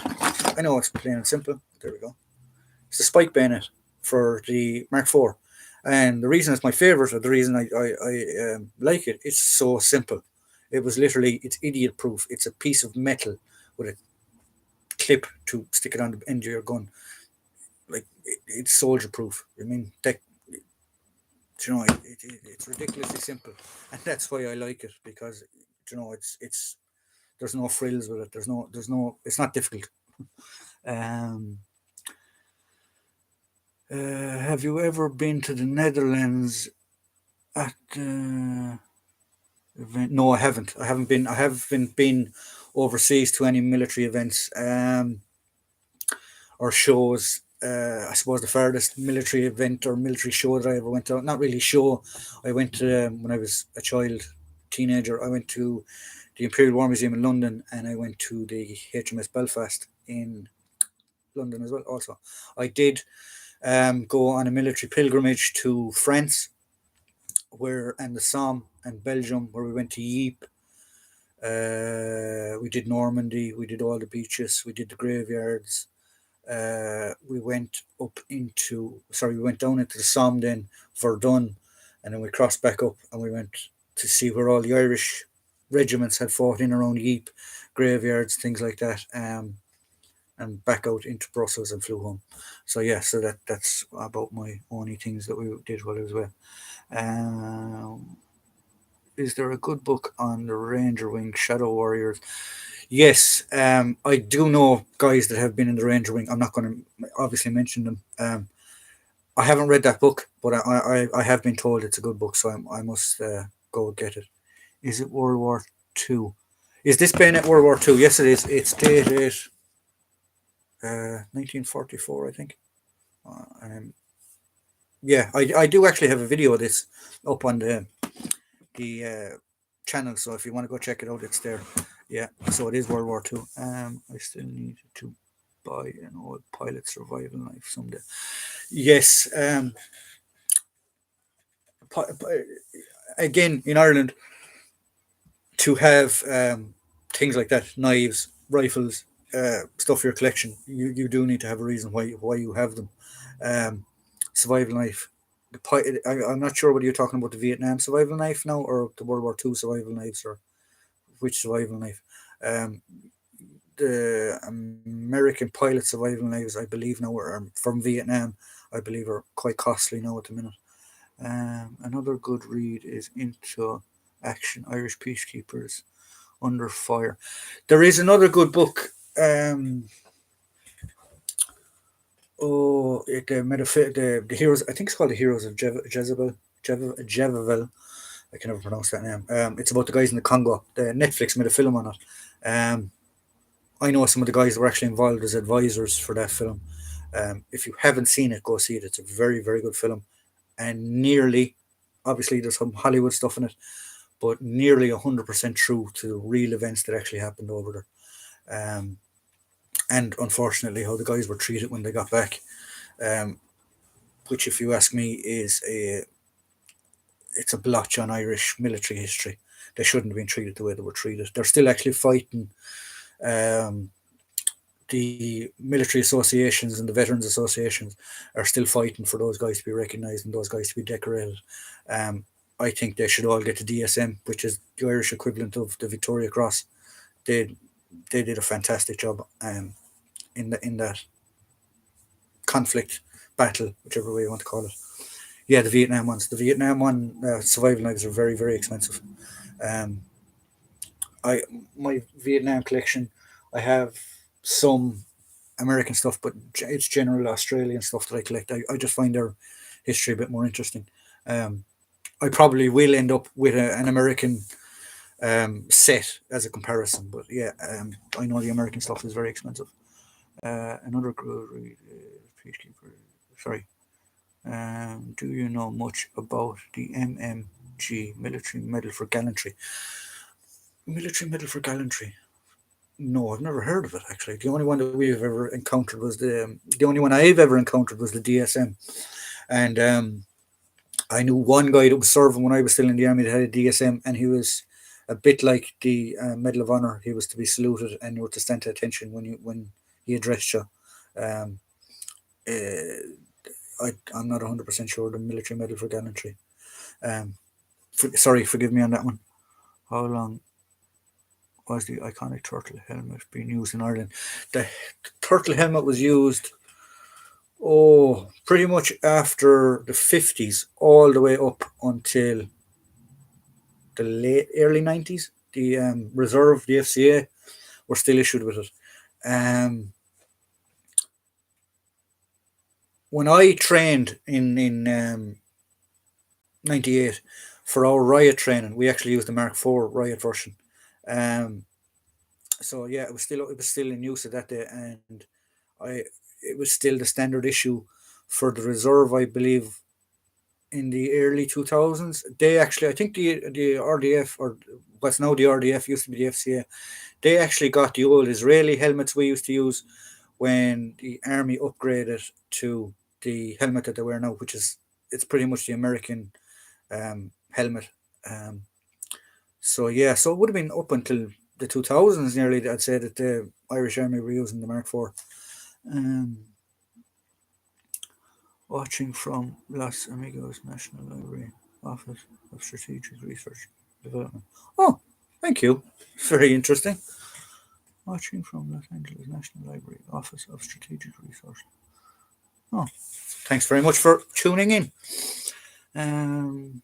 I know it's plain and simple. There we go. It's the spike bayonet for the Mark IV. And the reason it's my favorite, or the reason I like it, it's so simple. It was literally, it's idiot proof. It's a piece of metal with a clip to stick it on the end of your gun. Like, it's soldier proof. I mean, it's ridiculously simple, and that's why I like it, because it's there's no frills with it. There's no. It's not difficult. Um, have you ever been to the Netherlands at event? No, I haven't. I haven't been. I haven't been overseas to any military events or shows. I suppose the farthest military event or military show that I ever went to, not really show, I went to, when I was a child, teenager, I went to the Imperial War Museum in London, and I went to the HMS Belfast in London as well. Also, I did go on a military pilgrimage to France, and the Somme and Belgium, where we went to Ypres. We did Normandy, we did all the beaches, we did the graveyards. We went we went down into the Somme, then Verdun, and then we crossed back up and we went to see where all the Irish regiments had fought in around Ypres, graveyards, things like that, and back out into Brussels and flew home. So yeah, so that's about my only things that we did while I was away. Is there a good book on the Ranger Wing Shadow Warriors? Yes, I do know guys that have been in the Ranger Wing. I'm not going to obviously mention them. I haven't read that book, but I have been told it's a good book, so I must go get it. Is it World War Two? Is this Bayonet World War Two? Yes, it is. It's dated 1944, I think. Yeah, I do actually have a video of this up on the channel, so if you want to go check it out, it's there. Yeah, so it is World War Two. I still need to buy an old pilot survival knife someday. Yes. Again, in Ireland, to have things like that, knives, rifles, stuff for your collection, you do need to have a reason why you have them. Um, Survival knife. I'm not sure whether you're talking about the Vietnam survival knife now or the World War Two survival knives, or which survival knife. Um, the American pilot survival knives, I believe now, are from Vietnam. I believe are quite costly now at the minute. Another good read is Into Action: Irish Peacekeepers Under Fire. There is another good book. The Heroes. I think it's called the Heroes of Jezebel. Jezebel. I can never pronounce that name. It's about the guys in the Congo. The Netflix made a film on it. I know some of the guys were actually involved as advisors for that film. If you haven't seen it, go see it. It's a very, very good film, and nearly, obviously, there's some Hollywood stuff in it, but nearly 100% true to real events that actually happened over there. And unfortunately, how the guys were treated when they got back, um, which, if you ask me, it's a blotch on Irish military history. They shouldn't have been treated the way they were treated. They're still actually fighting. Um, the military associations and the veterans associations are still fighting for those guys to be recognised and those guys to be decorated. Um, I think they should all get the DSM, which is the Irish equivalent of the Victoria Cross. They they did a fantastic job in that conflict, battle, whichever way you want to call it. Yeah, the Vietnam ones. The Vietnam one survival knives are very, very expensive. Um, I my Vietnam collection, I have some American stuff, but it's general Australian stuff that I collect. I just find their history a bit more interesting. Um, I probably will end up with an American set as a comparison, but yeah, I know the American stuff is very expensive. Another peacekeeper. Sorry. Do you know much about the MMG, Military Medal for Gallantry? Military Medal for Gallantry. No, I've never heard of it actually. The only one that we've ever encountered was the only one I've ever encountered was the DSM, and I knew one guy that was serving when I was still in the army that had a DSM, and he was a bit like the Medal of Honor. He was to be saluted and you were to stand to attention when he addressed you. Um, uh, I'm not 100% sure the Military Medal for Gallantry. Sorry, forgive me on that one. How long was the iconic turtle helmet being used in Ireland? The turtle helmet was used, pretty much after the 50s, all the way up until the early 90s. The reserve, the FCA, were still issued with it. When I trained in 98 for our riot training, we actually used the Mark IV riot version. Um, so yeah, it was still in use at that day, and I it was still the standard issue for the reserve, I believe, in the early 2000s. They actually, I think the RDF, or what's now the RDF, used to be the FCA. They actually got the old Israeli helmets we used to use when the army upgraded to the helmet that they wear now, which is it's pretty much the American helmet. Um, so yeah, so it would have been up until the 2000s nearly. I'd say that the Irish Army were using the Mark IV. Um, Watching from Los Amigos National Library, Office of Strategic Research Development. Oh, thank you. Very interesting. Watching from Los Angeles National Library, Office of Strategic Research. Oh, thanks very much for tuning in. Um,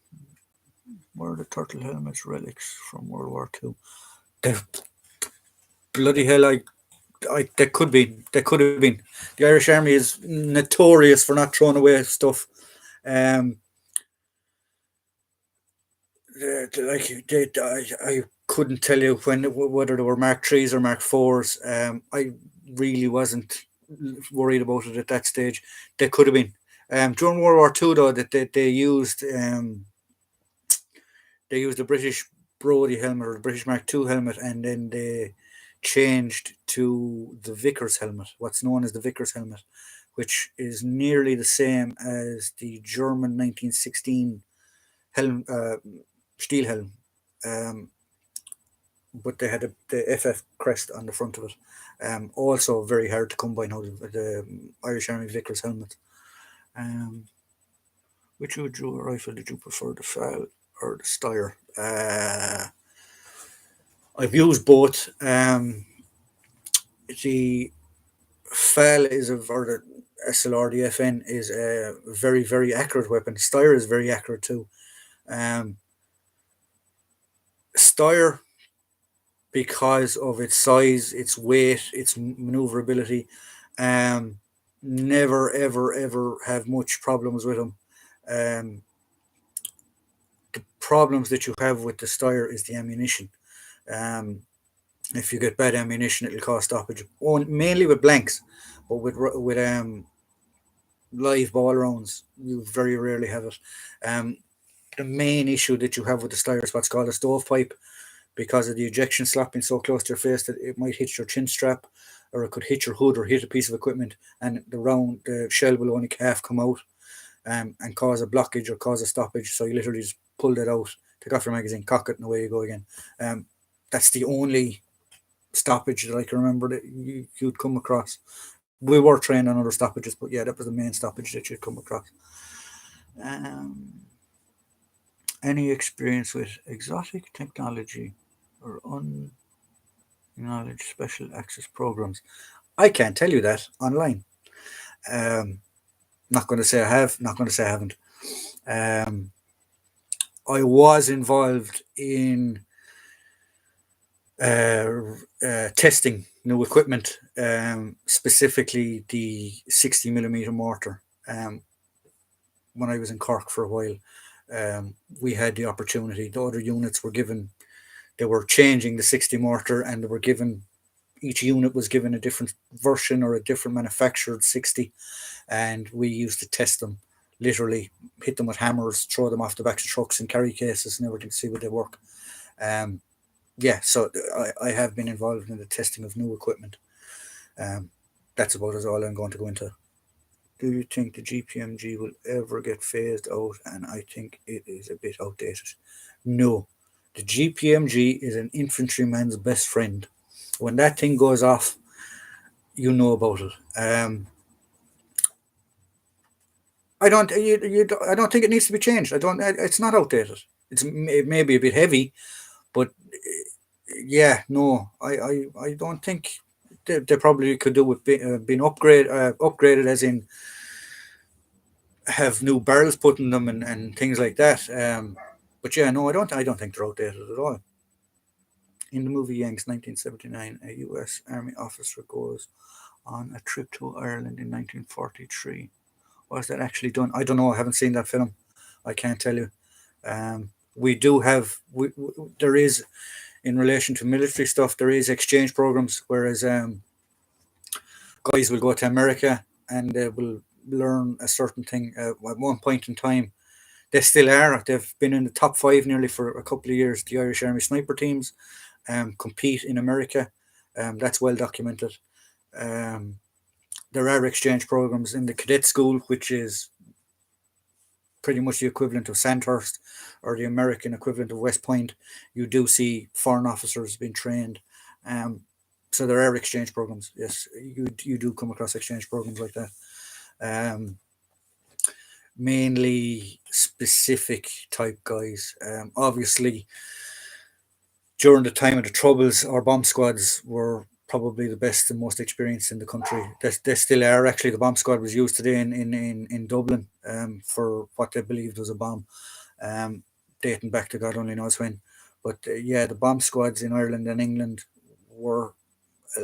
where are the turtle helmets relics from World War II? The bloody hell! There could be. There could have been. The Irish Army is notorious for not throwing away stuff. Um, I couldn't tell you whether they were Mark threes or Mark fours. I really wasn't worried about it at that stage. They could have been. During World War Two, though, that they used the British Brodie helmet or the British Mark II helmet, and then they changed to the Vickers helmet, what's known as the Vickers helmet, which is nearly the same as the German 1916 helm, steel helm. Um, but they had the FF crest on the front of it. Also, very hard to come by now, the Irish Army Vickers helmet. Um, which would you rifle did you prefer, the FAL or the Steyr? I've used both. The FAL is or the SLR, the FN is a very, very accurate weapon. Steyr is very accurate too. Um, Steyr, because of its size, its weight, its maneuverability, um, never, ever, ever have much problems with them. Um, the problems that you have with the Steyr is the ammunition. Um, if you get bad ammunition, it'll cause stoppage. Mainly with blanks, but with live ball rounds, you very rarely have it. Um, the main issue that you have with the Steyr is what's called a stovepipe, because of the ejection slot being so close to your face that it might hit your chin strap, or it could hit your hood or hit a piece of equipment, and the shell will only half come out, and cause a blockage or cause a stoppage. So you literally just pull that out, take off your magazine, cock it, and away you go again. That's the only stoppage that I can remember that you'd come across. We were trained on other stoppages, but yeah, that was the main stoppage that you'd come across. Um, any experience with exotic technology or unknowledge special access programs? I can't tell you that online. Um, not going to say I have, not going to say I haven't. Um, I was involved in testing new equipment, specifically the 60 millimeter mortar. When I was in Cork for a while, we had the opportunity. The other units were given, they were changing the 60 mortar, and they were given, each unit was given a different version or a different manufactured 60, and we used to test them, literally hit them with hammers, throw them off the backs of trucks and carry cases and everything to see would they work. Um, yeah, so I have been involved in the testing of new equipment. Um, that's about as all I'm going to go into. Do you think the GPMG will ever get phased out? And I think it is a bit outdated. No, the GPMG is an infantryman's best friend. When that thing goes off, you know about it. I don't think it needs to be changed. I don't. It's not outdated. It may be a bit heavy, but yeah, no, I don't think they probably could do with being upgraded, as in have new barrels put in them and things like that. But yeah, no, I don't think they're outdated at all. In the movie Yanks, 1979, a U.S. Army officer goes on a trip to Ireland in 1943. Was that actually done? I don't know. I haven't seen that film. I can't tell you. We do have. There is, in relation to military stuff, there is exchange programs. Whereas guys will go to America and they will learn a certain thing at one point in time. They still are. They've been in the top five nearly for a couple of years. The Irish Army sniper teams compete in America. That's well documented. Um, there are exchange programs in the cadet school, which is pretty much the equivalent of Sandhurst or the American equivalent of West Point. You do see foreign officers being trained. Um, so there are exchange programs. Yes, you do come across exchange programs like that. Um, Mainly specific type guys. Obviously, during the time of the Troubles, our bomb squads were probably the best and most experienced in the country. They still are. Actually, the bomb squad was used today in Dublin for what they believed was a bomb, um, dating back to God only knows when. But yeah, the bomb squads in Ireland and England were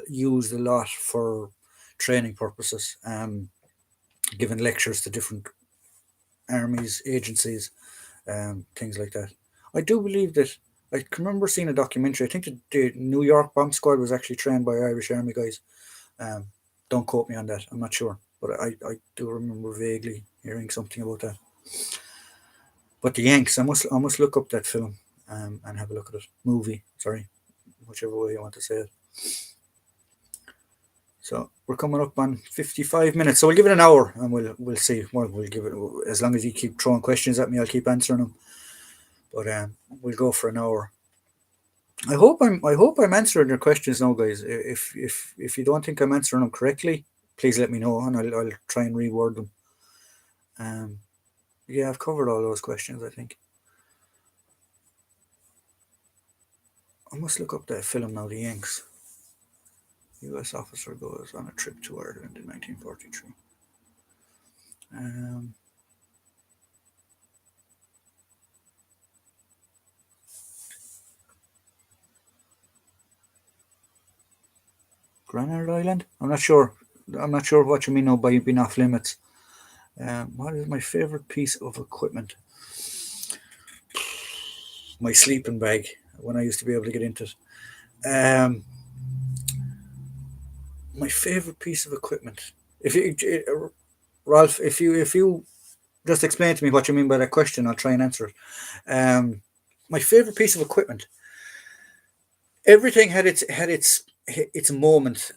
used a lot for training purposes, giving lectures to different armies, agencies, things like that. I do believe that I can remember seeing a documentary. I think the New York bomb squad was actually trained by Irish Army guys. Um, don't quote me on that. I'm not sure, but I do remember vaguely hearing something about that. But the Yanks, I must look up that film and have a look at it. Movie, sorry, whichever way you want to say it. So we're coming up on 55 minutes. So we'll give it an hour, and we'll see. Well, we'll give it as long as you keep throwing questions at me. I'll keep answering them. But we'll go for an hour. I hope I'm answering your questions now, guys. If you don't think I'm answering them correctly, please let me know, and I'll try and reword them. Um, yeah, I've covered all those questions. I think I must look up that film now. The Yanks. U.S. officer goes on a trip to Ireland in 1943. Um, Granard Island. I'm not sure. I'm not sure what you mean now by being off limits. What is my favorite piece of equipment? My sleeping bag. When I used to be able to get into it. Um, my favorite piece of equipment. If you, Ralph, if you just explain to me what you mean by that question, I'll try and answer it. My favorite piece of equipment. Everything had its moment.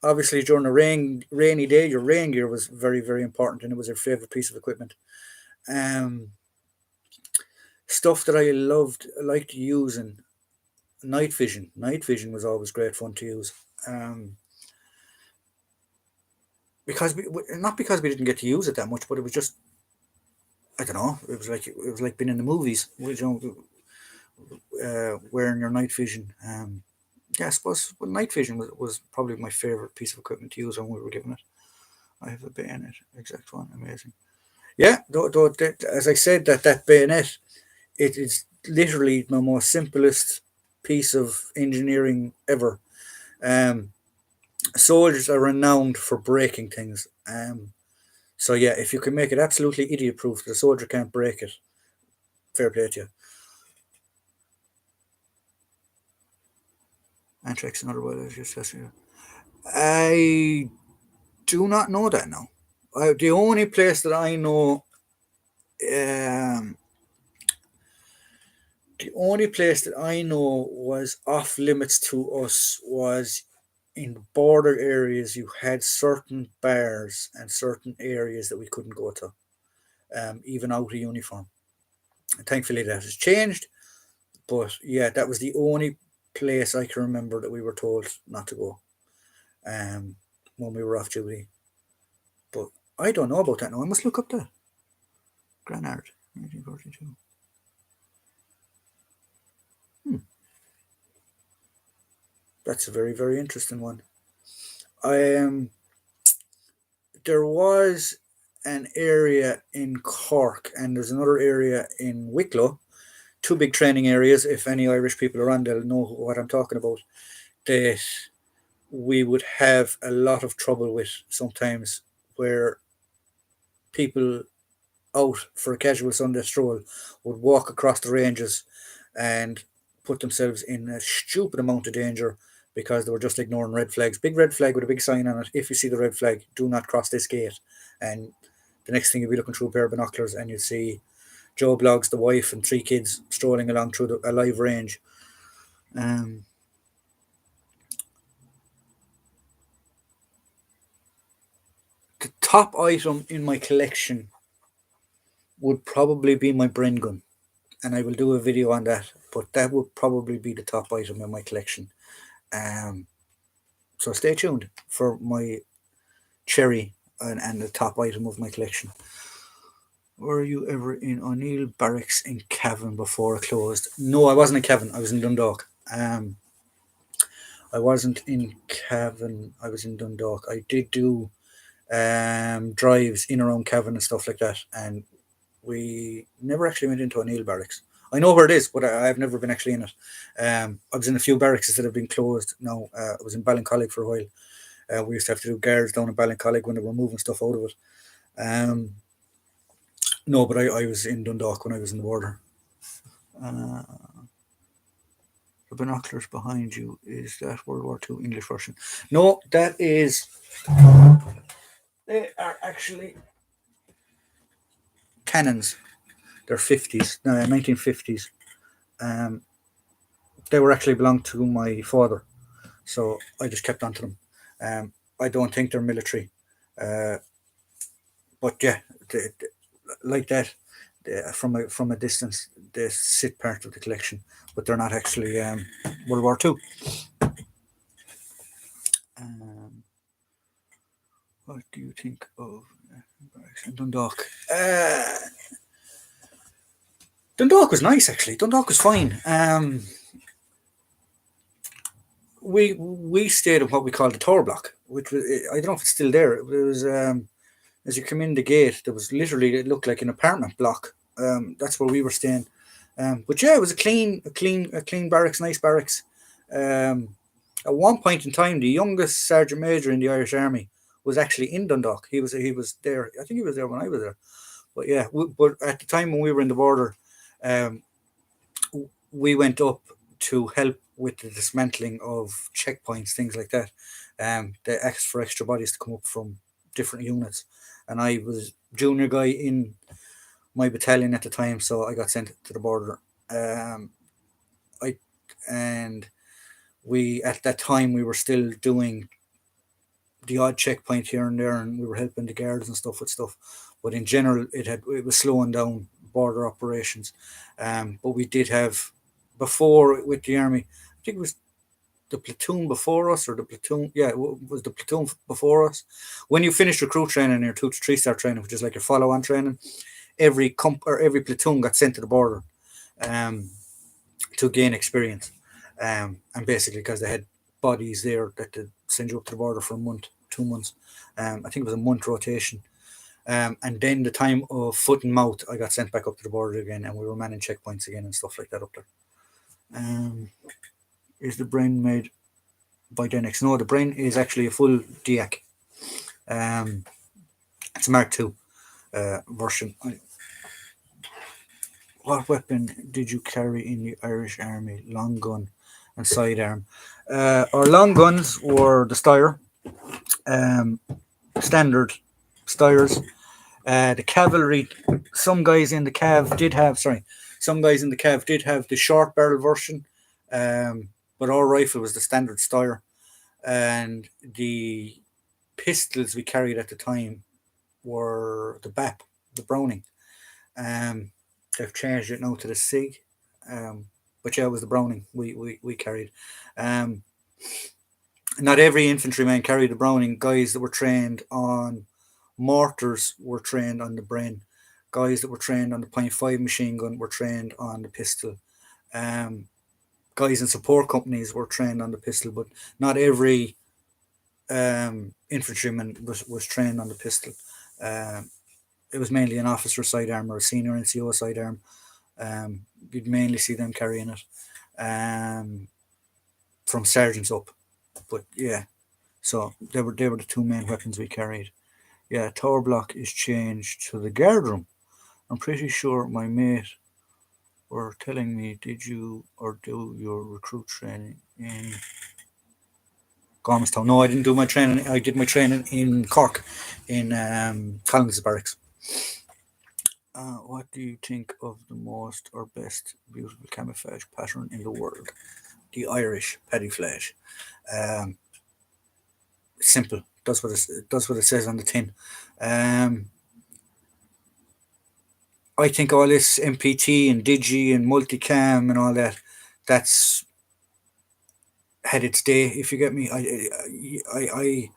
Obviously, during a rainy day, your rain gear was very very important, and it was your favorite piece of equipment. Um, Stuff that I liked using. Night vision. Night vision was always great fun to use. Um, because not because we didn't get to use it that much, but it was just I don't know. It was like being in the movies. Wearing your night vision. Yeah, I suppose night vision was probably my favorite piece of equipment to use when we were given it. I have a bayonet, exact one, amazing. Yeah, as I said, that bayonet, it is literally the most simplest piece of engineering ever. Um, Soldiers are renowned for breaking things. So yeah, if you can make it absolutely idiot proof that a soldier can't break it, fair play to you. Anthrax and other biologists. I do not know that now. The only place that I know, um, the only place that I know was off limits to us was in border areas. You had certain bars and certain areas that we couldn't go to, even out of uniform. And thankfully, that has changed. But yeah, that was the only place I can remember that we were told not to go um, when we were off duty. But I don't know about that now. I must look up that. Granard, 1942. Hmm, that's a very, very interesting one. I There was an area in Cork and there's another area in Wicklow, two big training areas. If any Irish people are on, they'll know what I'm talking about. That we would have a lot of trouble with sometimes, where people out for a casual Sunday stroll would walk across the ranges and put themselves in a stupid amount of danger because they were just ignoring red flags. Big red flag with a big sign on it. If you see the red flag, do not cross this gate. And the next thing you'll be looking through a pair of binoculars and you'll see Joe Bloggs, the wife, and three kids strolling along through a live range. Um, the top item in my collection would probably be my Bren gun, and I will do a video on that. But that would probably be the top item in my collection. Um, so stay tuned for my cherry and the top item of my collection. Were you ever in O'Neill Barracks in Cavan before it closed? No, I wasn't in Cavan. I was in Dundalk. I wasn't in Cavan. I was in Dundalk. I did do drives in around Cavan and stuff like that, and we never actually went into O'Neill Barracks. I know where it is, but I've never been actually in it. I was in a few barracks that have been closed now. I was in Ballincollig for a while. We used to have to do guards down in Ballincollig when they were moving stuff out of it. Um, no, but I was in Dundalk when I was in the border. Uh, the binoculars behind you, is that World War Two English version? No, that is. They are actually cannons. They're 50s, 1950s. Um, they were actually belonged to my father, so I just kept on to them. I don't think they're military, uh, but yeah, like that, from a distance, they sit part of the collection, but they're not actually World War Two. Um, what do you think of Dundalk? Dundalk was nice actually. Dundalk was fine. We stayed in what we called the Tower Block, which was, I don't know if it's still there. It was as you come in the gate, there was literally, it looked like an apartment block. That's where we were staying. But yeah, it was a clean barracks, nice barracks. Um, at one point in time, the youngest sergeant major in the Irish Army was actually in Dundalk. He was there. I think he was there when I was there. But yeah, but at the time when we were in the border, um, we went up to help with the dismantling of checkpoints, things like that. They asked for extra bodies to come up from different units, and I was junior guy in my battalion at the time, so I got sent to the border. I and we at that time we were still doing the odd checkpoint here and there, and we were helping the guards and stuff with stuff. But in general, it was slowing down border operations. But we did have before with the army. I think it was the platoon before us, or the platoon. Yeah, it was the platoon before us. When you finish recruit training, your 2 to 3 star training, which is like your follow-on training, every or every platoon got sent to the border um, to gain experience, and basically because they had bodies there that could send you up to the border for a month, 2 months. I think it was a month rotation. And then the time of foot and mouth, I got sent back up to the border again, and we were manning checkpoints again and stuff like that up there. Is the brain made by Denix? No, the brain is actually a full DIAC. It's a Mark II version. What weapon did you carry in the Irish Army? Long gun and sidearm. Our long guns were the Steyr, standard Steyrs. The cavalry, some guys in the Cav did have, some guys in the Cav did have the short barrel version, but our rifle was the standard Steyr. And the pistols we carried at the time were the BAP, the Browning. They've changed it now to the SIG. But yeah, it was the Browning we carried. Not every infantryman carried the Browning. Guys that were trained on mortars were trained on the Bren. Guys that were trained on the .5 machine gun were trained on the pistol. Guys in support companies were trained on the pistol, but not every infantryman was trained on the pistol. It was mainly an officer sidearm or a senior NCO sidearm. You'd mainly see them carrying it from sergeants up. But yeah, so they were the two main weapons we carried. Yeah, tower block is changed to the guard room. I'm pretty sure my mate were telling me, did you or do your recruit training in Gormastown? No, I didn't do my training. I did my training in Cork, in Collins Barracks. What do you think of the most or best beautiful camouflage pattern in the world? The Irish petty flash. Simple. Does what it says on the tin. I think all this MPT and Digi and multicam and all that, that's had its day. If you get me, I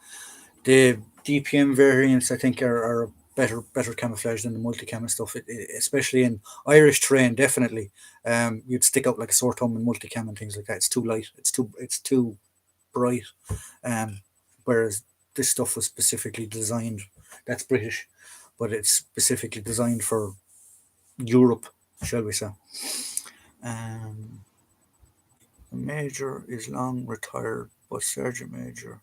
the DPM variants I think are better camouflage than the multicam and stuff. Especially in Irish terrain, definitely. You'd stick out like a sore thumb in multicam and things like that. It's too light. It's too bright. Whereas this stuff was specifically designed. That's British, but it's specifically designed for Europe, shall we say? Um, the major is long retired, but sergeant major,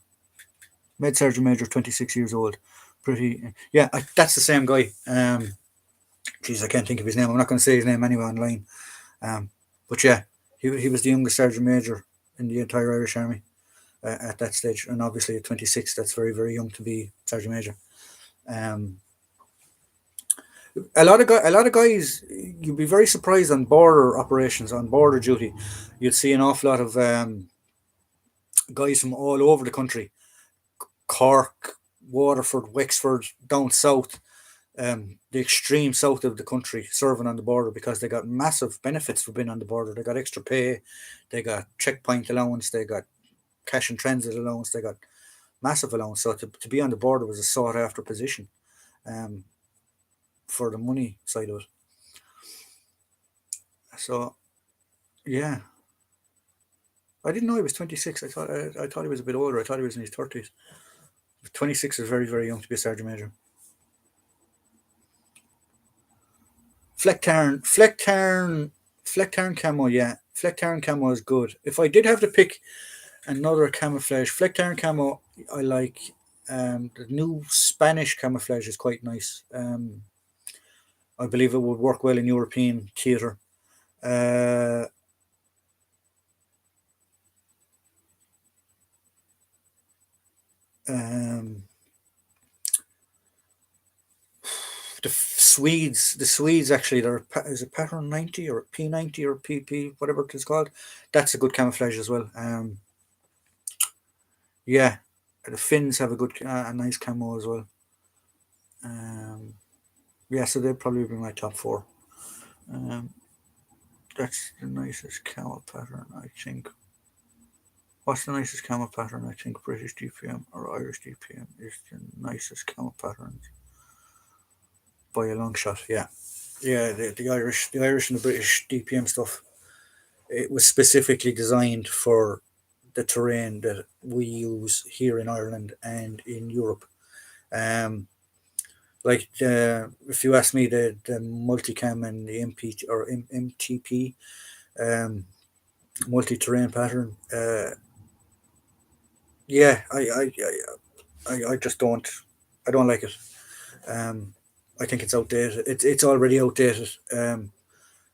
mid sergeant major, 26 years old. Pretty, yeah, that's the same guy. Geez, I can't think of his name. I'm not going to say his name anyway online. Um, but yeah, he was the youngest sergeant major in the entire Irish Army at that stage, and obviously at 26, that's very very young to be sergeant major. Um, a lot of guys, you'd be very surprised on border operations, on border duty. You'd see an awful lot of guys from all over the country, Cork, Waterford, Wexford, down south, the extreme south of the country, serving on the border because they got massive benefits for being on the border. They got extra pay, they got checkpoint allowance, they got cash and transit allowance, they got massive allowance. So to be on the border was a sought after position, um, for the money side of it. So yeah, I didn't know he was 26. I thought he was a bit older. I thought he was in his 30s. 26 is very very young to be a sergeant major. Flecktarn camo. Yeah, Flecktarn camo is good. If I did have to pick another camouflage, Flecktarn camo, I like. The new Spanish camouflage is quite nice. I believe it would work well in European theatre. Uh, um, the Swedes actually, is it pattern 90 or P90 or PP, whatever it is called. That's a good camouflage as well. Yeah, the Finns have a nice camo as well. Um, yeah, so they'd probably be my top four. Um, that's the nicest camo pattern, I think. What's the nicest camo pattern? I think British DPM or Irish DPM is the nicest camo pattern by a long shot. Yeah, yeah. The Irish and the British DPM stuff. It was specifically designed for the terrain that we use here in Ireland and in Europe. Um, like if you ask me, the multicam and the MTP, um, multi-terrain pattern. Yeah, I just don't. I don't like it. Um, I think it's outdated. It's already outdated.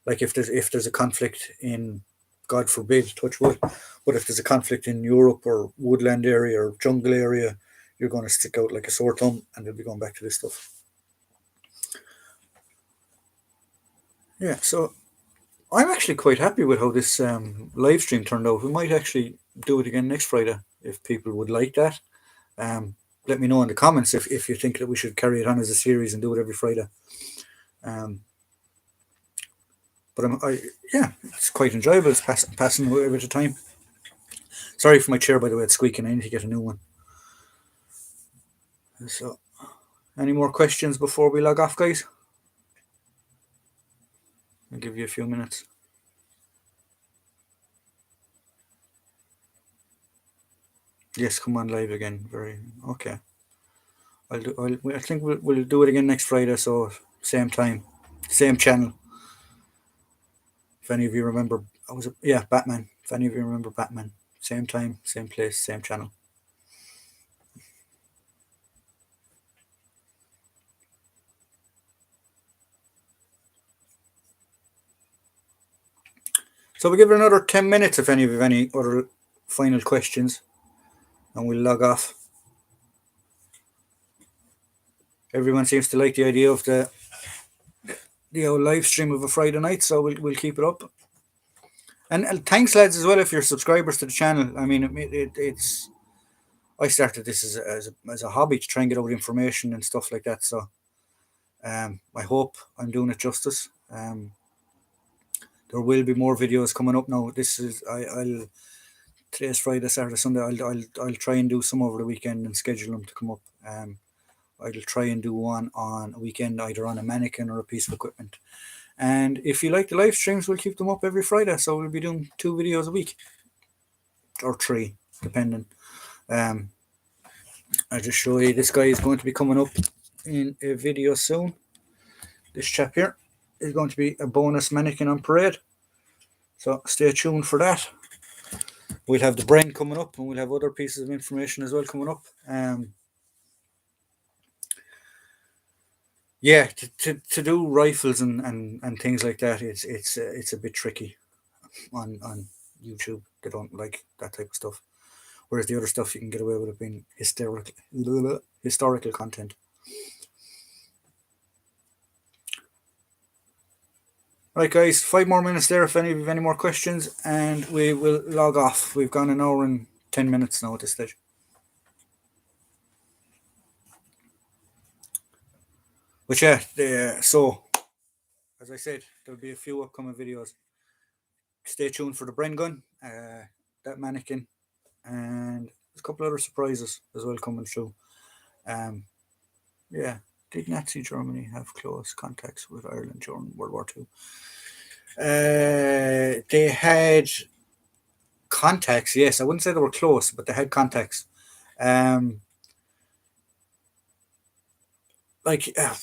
Like if there's a conflict in, God forbid, touch wood, but if there's a conflict in Europe or woodland area or jungle area, you're going to stick out like a sore thumb, and they'll be going back to this stuff. Yeah, so I'm actually quite happy with how this live stream turned out. We might actually do it again next Friday if people would like that. Um, Let me know in the comments if you think that we should carry it on as a series and do it every Friday. Um, but yeah, it's quite enjoyable. It's passing away with the time. Sorry for my chair, by the way, it's squeaking. I need to get a new one. So, any more questions before we log off, guys? I'll give you a few minutes. Yes, come on live again. Very okay. I think we'll do it again next Friday. So same time, same channel. If any of you remember, yeah, Batman. If any of you remember Batman, same time, same place, same channel. So we'll give it another 10 minutes if any of you have any other final questions, and we'll log off. Everyone seems to like the idea of the old live stream of a Friday night, so we'll keep it up. And thanks, lads, as well, if you're subscribers to the channel. I mean, it's I started this as a hobby to try and get out information and stuff like that. So I hope I'm doing it justice. There will be more videos coming up now. I'll today's Friday, Saturday, Sunday. I'll try and do some over the weekend and schedule them to come up. I'll try and do one on a weekend, either on a mannequin or a piece of equipment. And if you like the live streams, we'll keep them up every Friday. So we'll be doing 2 videos a week, or 3, depending. I'll just show you. This guy is going to be coming up in a video soon. This chap here is going to be a bonus mannequin on parade. So stay tuned for that. We'll have the brain coming up, and we'll have other pieces of information as well coming up. Yeah, to do rifles and things like that, it's a bit tricky on YouTube. They don't like that type of stuff. Whereas the other stuff you can get away with it being historical content. Right, guys, 5 more minutes there if any have any more questions, and we will log off. We've gone an hour and 10 minutes now at this stage. But yeah, so as I said, there'll be a few upcoming videos. Stay tuned for the Bren gun, that mannequin, and there's a couple other surprises as well coming through. Yeah, did Nazi Germany have close contacts with Ireland during World War II? They had contacts, yes. I wouldn't say they were close, but they had contacts. Like at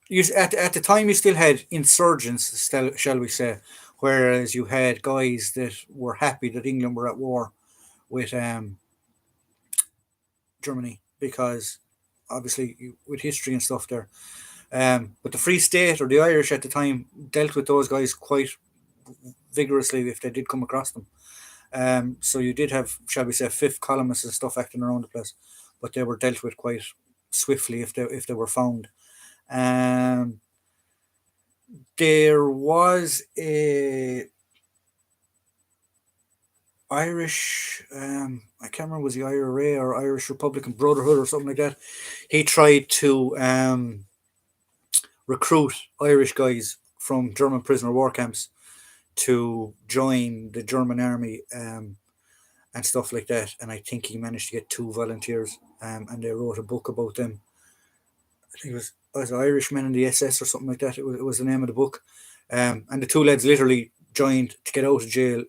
the time, you still had insurgents, shall we say, whereas you had guys that were happy that England were at war with Germany, because obviously with history and stuff there. But the Free State or the Irish at the time dealt with those guys quite vigorously if they did come across them. So you did have, shall we say, fifth columnists and stuff acting around the place, but they were dealt with quite swiftly if they were found. There was a Irish, I can't remember, was the IRA or Irish Republican Brotherhood or something like that. He tried to recruit Irish guys from German prisoner war camps to join the German army and stuff like that. And I think he managed to get 2 volunteers, and they wrote a book about them. I think it was Irishmen in the SS or something like that. It was the name of the book. And the two lads literally joined to get out of jail.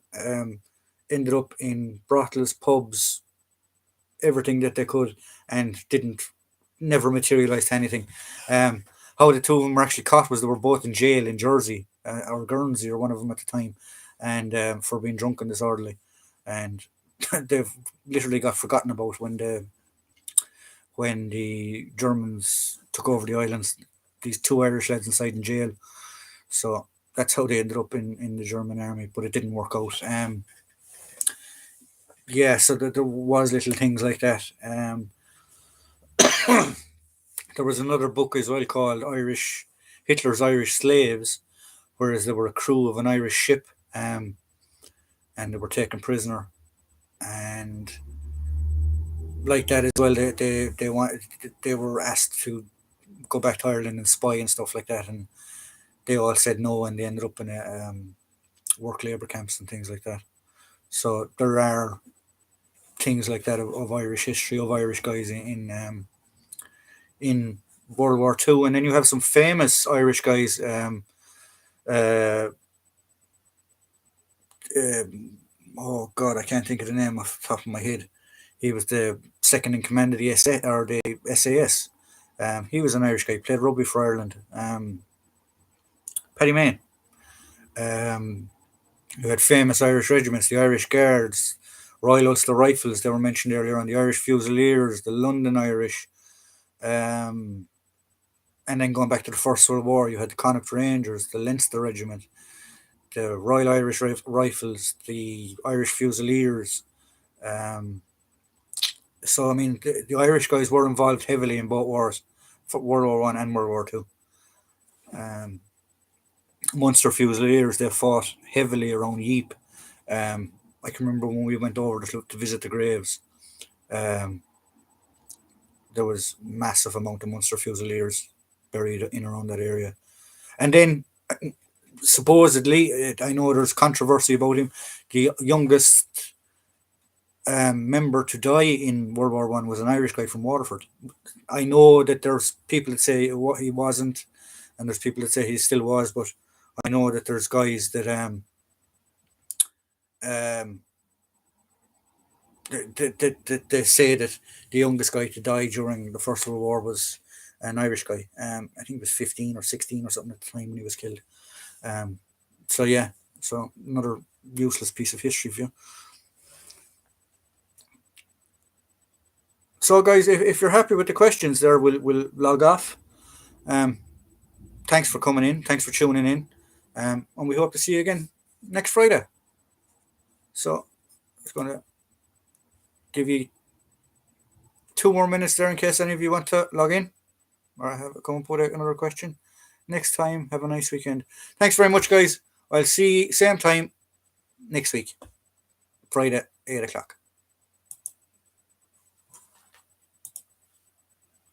Ended up in brothels, pubs, everything that they could, and never materialized anything. How the two of them were actually caught was they were both in jail in Jersey or Guernsey, or one of them at the time, and for being drunk and disorderly, and they've literally got forgotten about when the Germans took over the islands. These two Irish lads inside in jail, so that's how they ended up in the German army, but it didn't work out. Yeah, so there was little things like that. There was another book as well called Hitler's Irish Slaves, whereas they were a crew of an Irish ship, and they were taken prisoner, and like that as well. They were asked to go back to Ireland and spy and stuff like that, and they all said no, and they ended up in a work labour camps and things like that. So there are things like that of Irish history, of Irish guys in World War II, and then you have some famous Irish guys. Uh, oh God, I can't think of the name off the top of my head. He was the second in command of the SAS. He was an Irish guy. Played rugby for Ireland. Paddy Main. You had famous Irish regiments, the Irish Guards, Royal Ulster Rifles. They were mentioned earlier on. The Irish Fusiliers, the London Irish. And then going back to the First World War, you had the Connacht Rangers, the Leinster Regiment, the Royal Irish Rifles, the Irish Fusiliers. So, I mean, the Irish guys were involved heavily in both wars, for World War One and World War Two. Munster Fusiliers, they fought heavily around Ypres. I can remember when we went over to visit the graves. There was massive amount of Munster Fusiliers buried in around that area. And then supposedly, I know there's controversy about him, the youngest member to die in World War One was an Irish guy from Waterford. I know that there's people that say he wasn't, and there's people that say he still was, but I know that there's guys that they say that the youngest guy to die during the First World War was an Irish guy. I think he was 15 or 16 or something at the time when he was killed. So yeah, So another useless piece of history for you. So guys, if you're happy with the questions there, we'll log off. Thanks for coming in. Thanks for tuning in. And we hope to see you again next Friday. So it's going to give you 2 more minutes there in case any of you want to log in or come and put out another question. Next time, have a nice weekend. Thanks very much, guys. I'll see you same time next week, Friday, 8 o'clock.